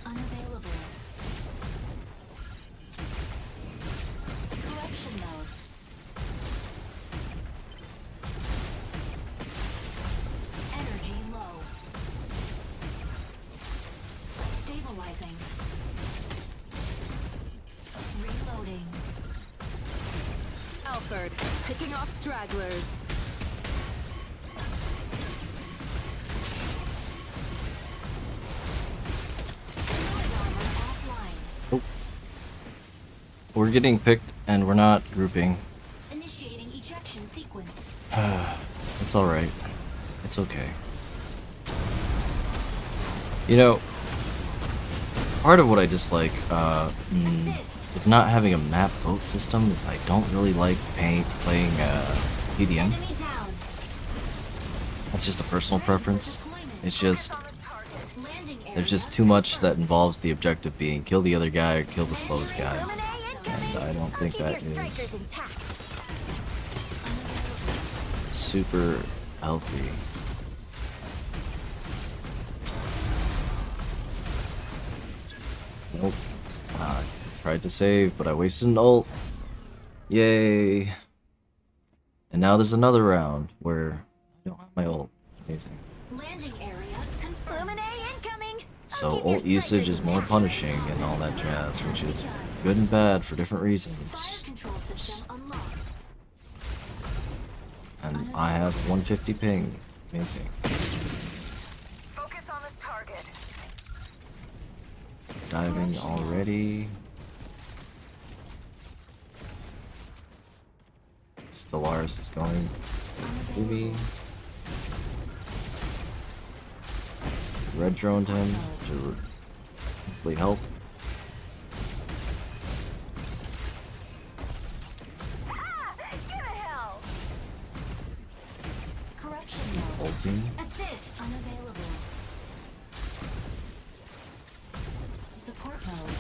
Unavailable. Correction mode. Energy low. Stabilizing. Reloading. Alfred, picking off stragglers. Fluid armor offline. We're getting picked and we're not grouping. Initiating ejection sequence. It's alright. It's okay. You know, part of what I dislike Assist. with not having a map vote system is I don't really like playing PDM. Enemy down. I That's just a personal preference. It's just Landing area. there's just too much that involves the objective being kill the other guy or kill the slowest guy, and I don't think that is super healthy. Nope. I tried to save, but I wasted an ult. Yay. And now there's another round where I don't have my ult. Amazing. Landing area confirmed. Illuminate incoming. So ult usage is more punishing and all that jazz, which is good and bad for different Fire reasons. control system unlocked. And I have 150 ping. Amazing. Focus on this target. Diving already. Stellaris is going to me. Red droned him to hopefully help. Get a hell! Corruption mode. Ulting. Assist unavailable. Support mode.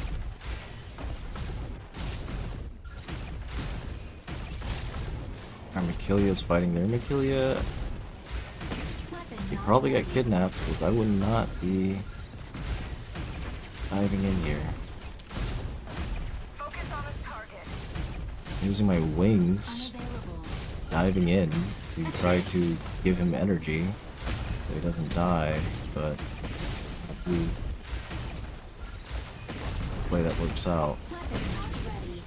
Our Makilia fighting their Makilia. Weapon He not probably got ready. kidnapped because I would not be diving in here. Focus on this target. Using my wings, Unavailable. diving in to try to give him energy so he doesn't die, but hopefully the way that works out. Weapon not ready.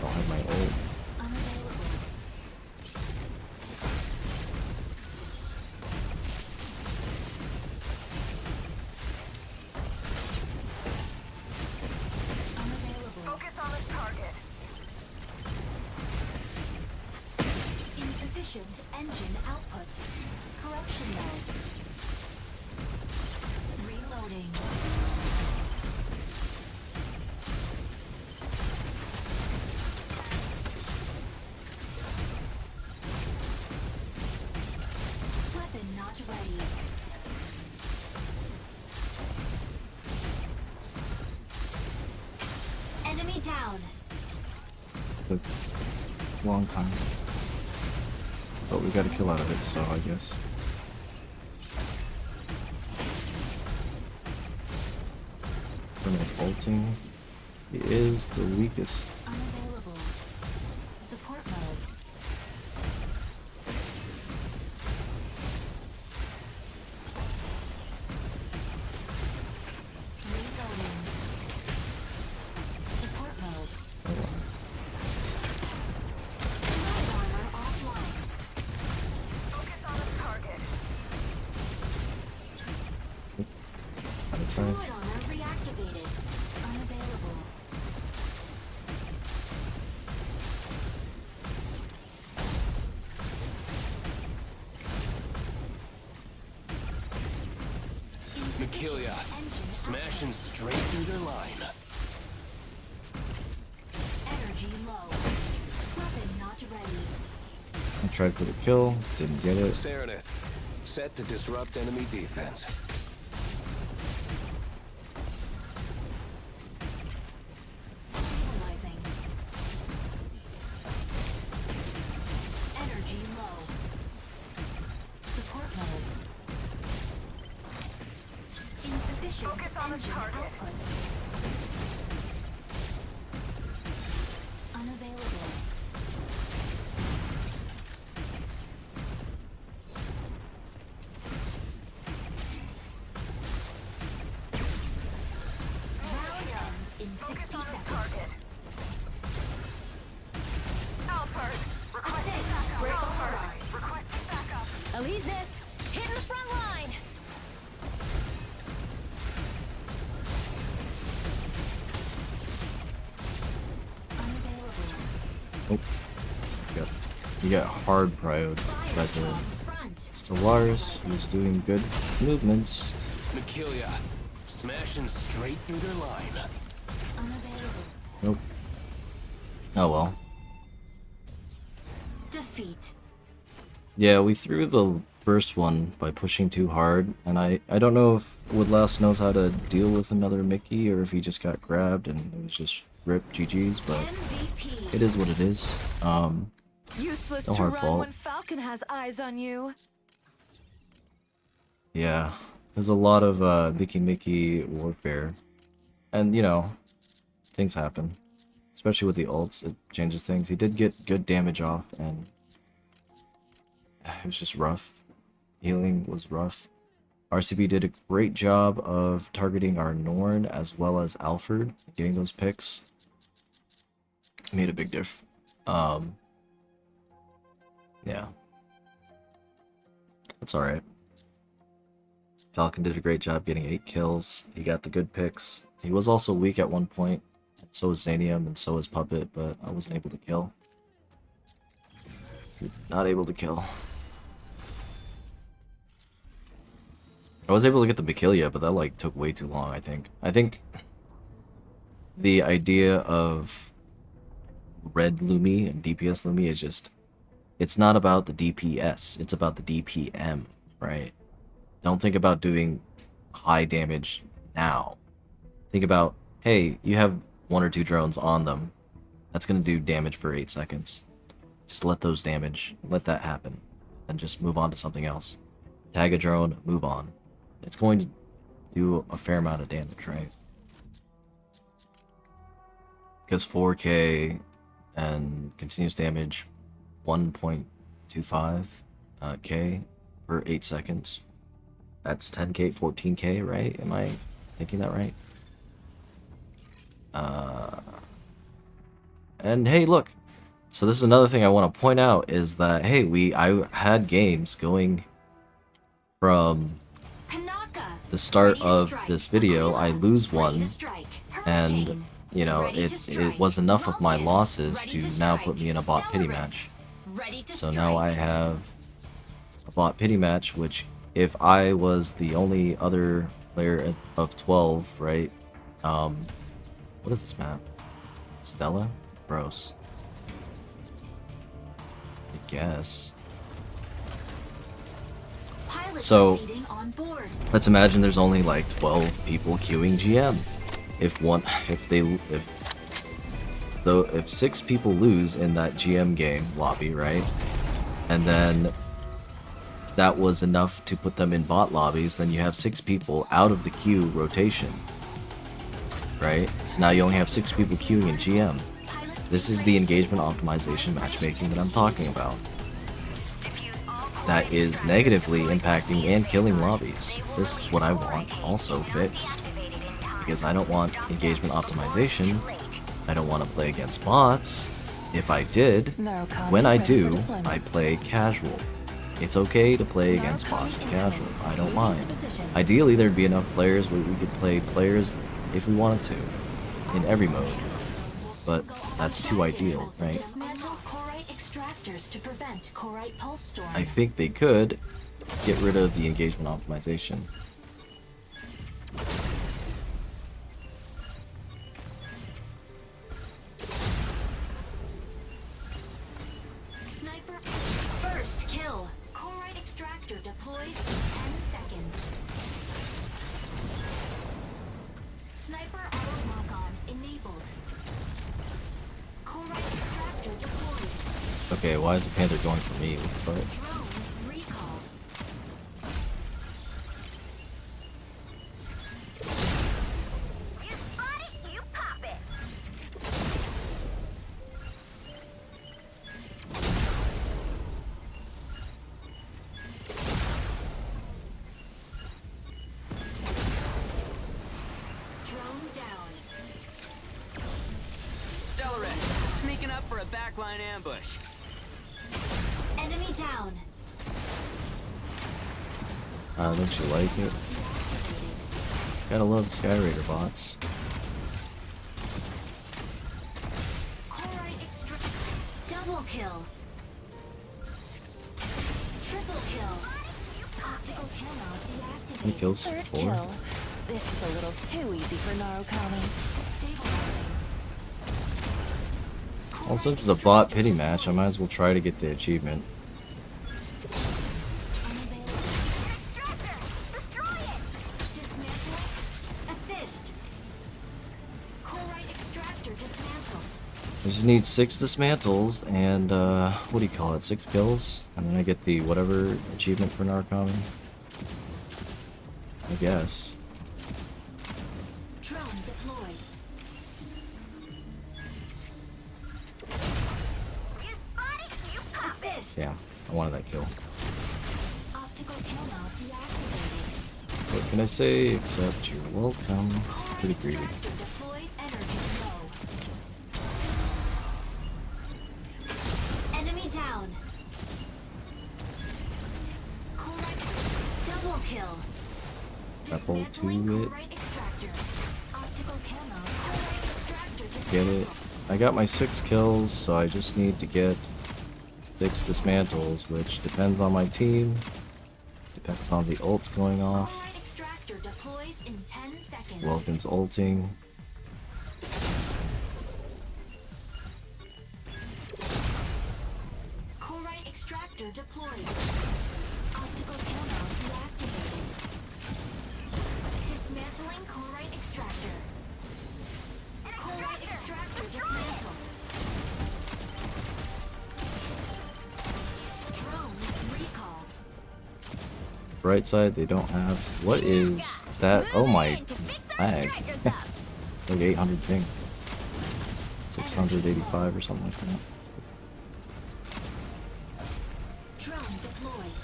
Don't have my ult. Unavailable. Unavailable. Focus on this target. Insufficient engine output. Corruption mode. Reloading. Weapon not ready. Enemy down. Took a long time. But we got a kill out of it, so I guess. Terminus ulting. He is the weakest. Unavailable. Support mode. Reloading. Support mode. Light armor offline. Focus on this target. I'm trying. Fluid armor reactivated. Unavailable. Makilia, Engine smashing straight through their line. energy low. Weapon not ready. I tried for the kill, didn't get it. Serenith, set to disrupt enemy defense. Stabilizing. Energy low. Support mode. Insufficient Focus on the engine target. output. Unavailable. Round ends in 60 On this seconds. target. Alpert, requesting Assist. backup. Break Alpert, apart. requesting backup. Alesis, hitting the front line. Unavailable. Oh. You got hard prioed by Fire the from front. Stellaris, who's doing good movements. Makilia, smashing straight through their line. Focus on this target. Unavailable. Support mode. Unavailable. Nope. Oh well. Defeat. Yeah, we threw the first one by pushing too hard, and I don't know if Woodlouse knows how to deal with another Mickey, or if he just got grabbed and it was just rip GG's, but MVP. it is what it is. Useless No to hard run fault. when Falcon has eyes on you. Yeah, there's a lot of Mickey warfare, and you know, things happen, especially with the ults. It changes things. He did get good damage off, and it was just rough. Healing was rough. RCB did a great job of targeting our Norn as well as Alfred, getting those picks. Made a big diff. Yeah. That's alright. Falcon did a great job getting 8 kills. He got the good picks. He was also weak at one point. And so was Zanium and so was Puppet, but I wasn't able to kill. Not able to kill. I was able to get the Makilia, but that like took way too long, I think. I think the idea of red Lumi and DPS Lumi is just, it's not about the DPS, it's about the DPM, right? Don't think about doing high damage now. Think about, hey, you have 1 or 2 drones on them. That's going to do damage for 8 seconds. Just let those damage, let that happen. And just move on to something else. Tag a drone, move on. It's going to do a fair amount of damage, right? Because 4K and continuous damage 1.25 K per 8 seconds. That's 10K, 14K, right? Am I thinking that right? And hey, look. So this is another thing I want to point out is that, hey, I had games going from the start of this video. I lose one, and you know, it was enough of my losses to now put me in a bot pity match. So now I have a bot pity match, which if I was the only other player of 12, right? What is this map? Stella? Gross. I guess. So let's imagine there's only like 12 people queuing GM. If 6 people lose in that GM game lobby, right? And then that was enough to put them in bot lobbies, then you have 6 people out of the queue rotation. Right? So now you only have 6 people queuing in GM. This is the engagement optimization matchmaking that I'm talking about. That is negatively impacting and killing lobbies. This is what I want also fixed. Because I don't want engagement optimization. I don't want to play against bots. If I did, when I do, I play casual. It's okay to play against bots and casual. I don't mind. Ideally, there'd be enough players where we could play players if we wanted to, in every mode. But that's too ideal, right? I think they could get rid of the engagement optimization. Sniper first kill. Corite extractor deployed in 10 seconds. Sniper auto lock-on enabled. Corite extractor deployed. Okay, why is the Panther going for me? What the fuck? Drone recall. You spot it, you pop it. Drone down. Stellaris, sneaking up for a backline ambush. Enemy down. Don't you like it? Gotta love the Sky Raider bots. Corite extract. Double kill. Triple kill. Optical camo How many deactivated. kills? Third 4? kill. This is a little too easy for Naru. Stabilizing. Well, since it's a bot pity match, I might as well try to get the achievement. Unavailable. Extractor! Destroy it! Dismantling. Assist. Corite extractor dismantled. I just need 6 dismantles and, what do you call it, 6 kills? And then I get the whatever achievement for Narcomi. I guess. Drone deployed. You spot it, you pop it! Assist. Yeah, I wanted that kill. Optical Kanon deactivated. What can I say except you're welcome? Pretty greedy. Extractor deploys energy low. Enemy down. Corite double kill. Double Dismantling to it. Corite extractor. Optical Kanon. Corite extractor Get it. dismantled. I got my 6 kills, so I just need to get 6 dismantles, which depends on my team. Depends on the ults going off. Corite extractor deploys in 10 seconds. Welkin's ulting. Corite extractor deployed. Optical Kanon deactivated. Dismantling Corite extractor. Corite extractor dismantled. Drone recall. Right side, they don't have. What is that? Oh my lag. Like 800 ping. 685 or something like that. Drone deployed.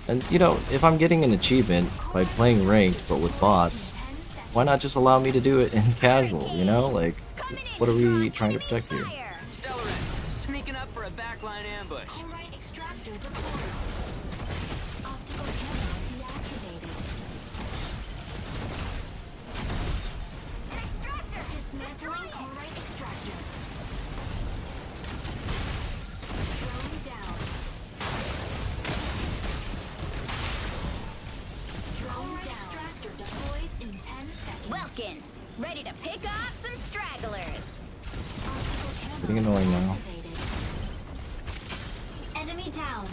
And you know, if I'm getting an achievement by playing ranked but with bots, 10 seconds. why not just allow me to do it in casual, you know? Like, what are we trying to protect here? Stellaris, sneaking up for a backline ambush. Corite extractor deployed. Optical Kanon deactivated. Dismantling Corite extractor. Drone down. Drone down. Extractor deploys in 10 seconds. Welkin, ready to pick off some stragglers. Optical Kanon Getting annoying now. deactivated. Enemy down.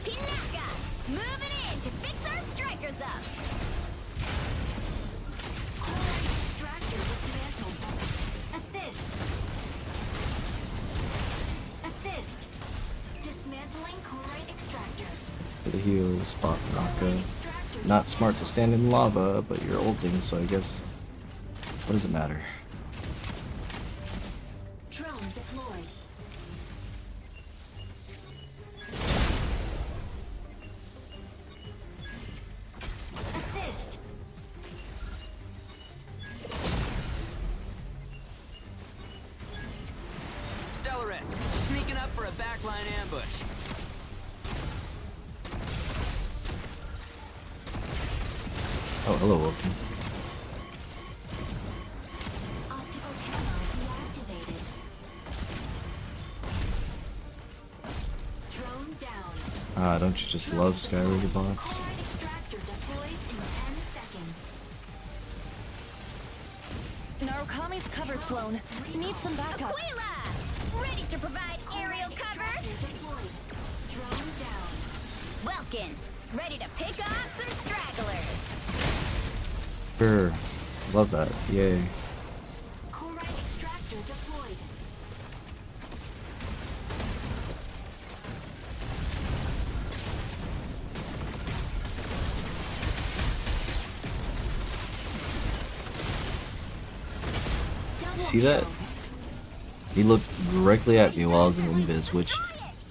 Pinnacle, moving in to fix our strikers up. Corite extractor dismantled. Assist. Assist. Dismantling Corite extractor. For the heal, spot Naka. Extractor Not smart to stand in lava, but you're ulting, so I guess. What does it matter? Drone deployed. Assist. Stellaris, sneaking up for a backline ambush. Oh, hello, Wilkin. Optical Kanon deactivated. Drone down. Ah, don't you just love Skyraider bots? Corite extractor deploys in 10 seconds. Narukami's cover's blown. Need some backup. Aquila, ready to provide aerial cover. Extractor deployed. Drone down. Welkin, ready to pick off some stragglers. Sure. Love that. Yay. Corite extractor deployed. Double See that? kill. He looked directly at me while I was in invis, which,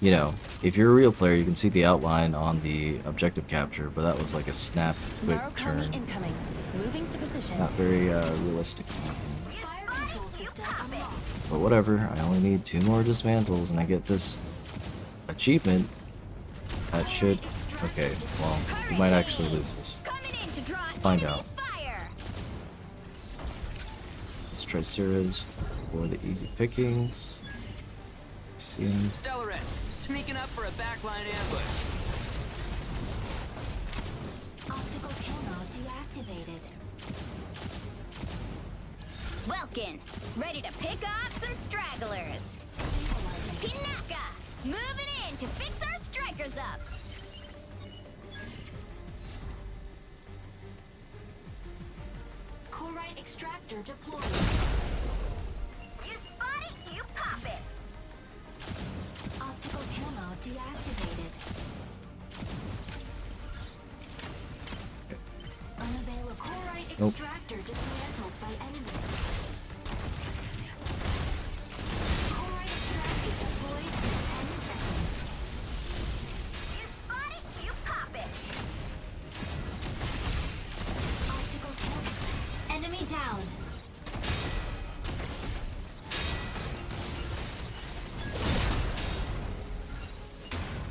you know, if you're a real player, you can see the outline on the objective capture, but that was like a snap, quick Narukami turn. incoming. Moving to position. Not very realistic. Fire control system unlocked. But whatever, I only need 2 more dismantles and I get this achievement. That should... Okay, well, we might actually lose this. Coming in to draw Find enemy out. fire. Let's try Siraj for the easy pickings. See him. Stellaris, sneaking up for a backline ambush. rockin'. Ready to pick off some stragglers. Pinnacle! Moving in to fix our strikers up. Corite extractor deployed. You spot it, you pop it. Optical camo deactivated. Unavailable. Corite Nope. extractor dismantled by enemy. Corite extractor deployed in 10 seconds. You spot it, you pop it. Optical camo. Enemy down.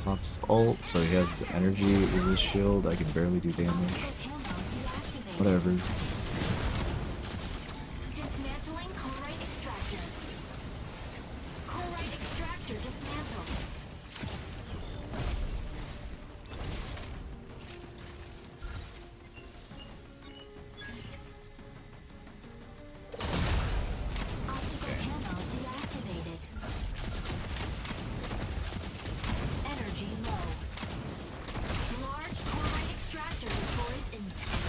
Pops ult, so he has the energy with his shield. I can barely do damage. Optical camo deactivated. Whatever. Dismantling Corite extractor. Corite extractor dismantled. Optical camo deactivated. Energy low. Large Corite extractor deploys in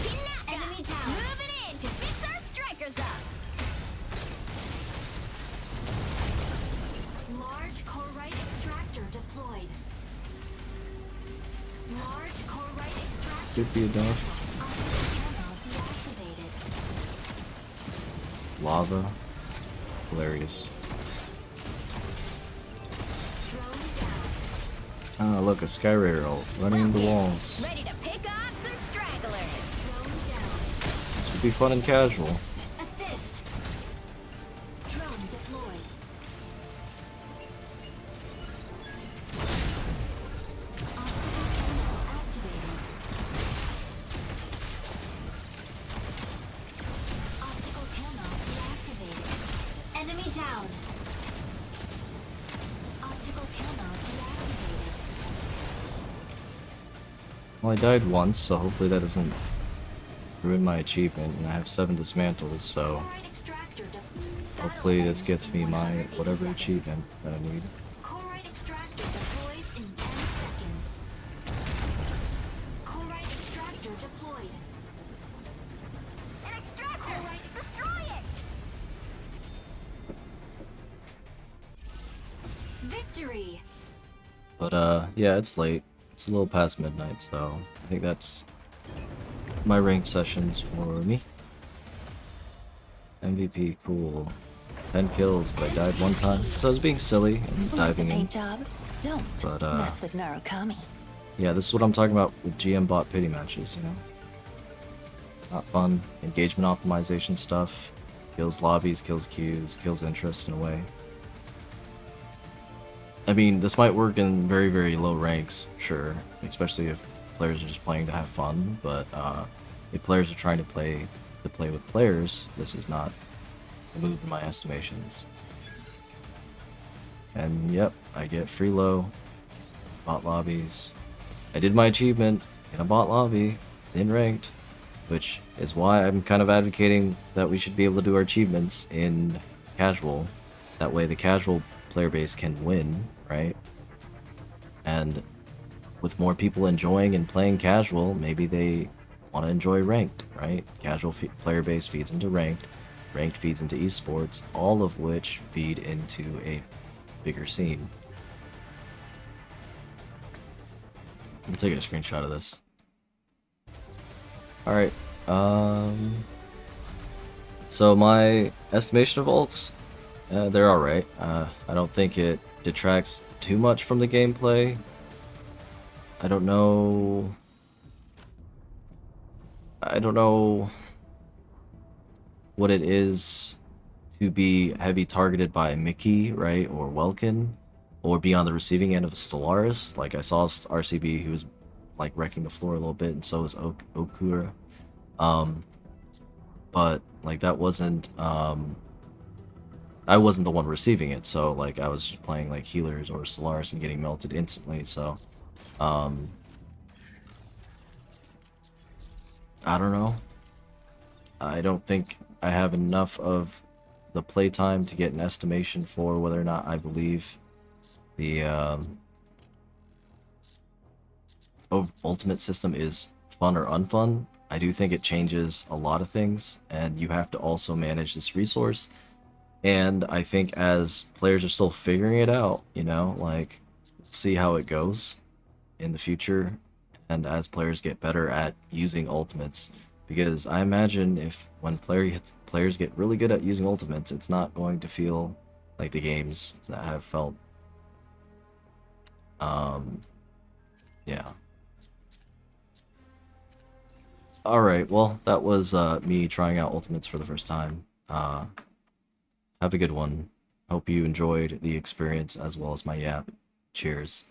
Pinnacle! Enemy down. Moving in to fix our strikers up. Large Corite extractor deployed. Large Corite extractor. Should be enough. Optical camo deactivated. Lava. Hilarious. Drone down. Ah, look, a Sky Raider ult running into walls. Ready to pick off some stragglers. Drone down. This would be fun and casual. Assist. Drone deployed. Optical camo activated. Optical camo deactivated. Enemy down. Optical camo deactivated. Well, I died once, so hopefully that doesn't ruin my achievement. And I have 7 dismantles, so Corite extractor hopefully this gets me my whatever achievement that I need. Corite extractor deploys in 10 seconds. Corite extractor deployed. An extractor! Destroy it! Victory! But yeah, it's late. It's a little past midnight, so I think that's my ranked sessions for me. MVP, cool. 10 kills, but I died one time. So I was being silly and Like diving the in. paint job? Don't But mess with Narukami. yeah, this is what I'm talking about with GM bot pity matches, you know? Not fun. Engagement optimization stuff. Kills lobbies, kills queues, kills interest in a way. I mean, this might work in very, very low ranks, sure. Especially if players are just playing to have fun, but if players are trying to play with players, this is not a move in my estimations. And yep, I get free low, bot lobbies. I did my achievement in a bot lobby, in ranked, which is why I'm kind of advocating that we should be able to do our achievements in casual. That way the casual player base can win, right? And with more people enjoying and playing casual, maybe they want to enjoy ranked, right? Casual player base feeds into ranked, ranked feeds into esports, all of which feed into a bigger scene. I'm taking a screenshot of this. Alright, so my estimation of ults, they're alright. I don't think it detracts too much from the gameplay. I don't know what it is to be heavy targeted by Mickey, right, or Welkin, or be on the receiving end of a Stellaris. Like I saw RCB, who was like wrecking the floor a little bit, and so was Okura. But like that wasn't I wasn't the one receiving it, so like I was just playing like healers or Stellaris and getting melted instantly, so I don't know. I don't think I have enough of the playtime to get an estimation for whether or not I believe the ultimate system is fun or unfun. I do think it changes a lot of things, and you have to also manage this resource. And I think as players are still figuring it out, you know, like, see how it goes in the future, and as players get better at using ultimates. Because I imagine if when players get really good at using ultimates, it's not going to feel like the games that have felt, yeah. Alright, well, that was me trying out ultimates for the first time. Have a good one. Hope you enjoyed the experience as well as my yap. Cheers.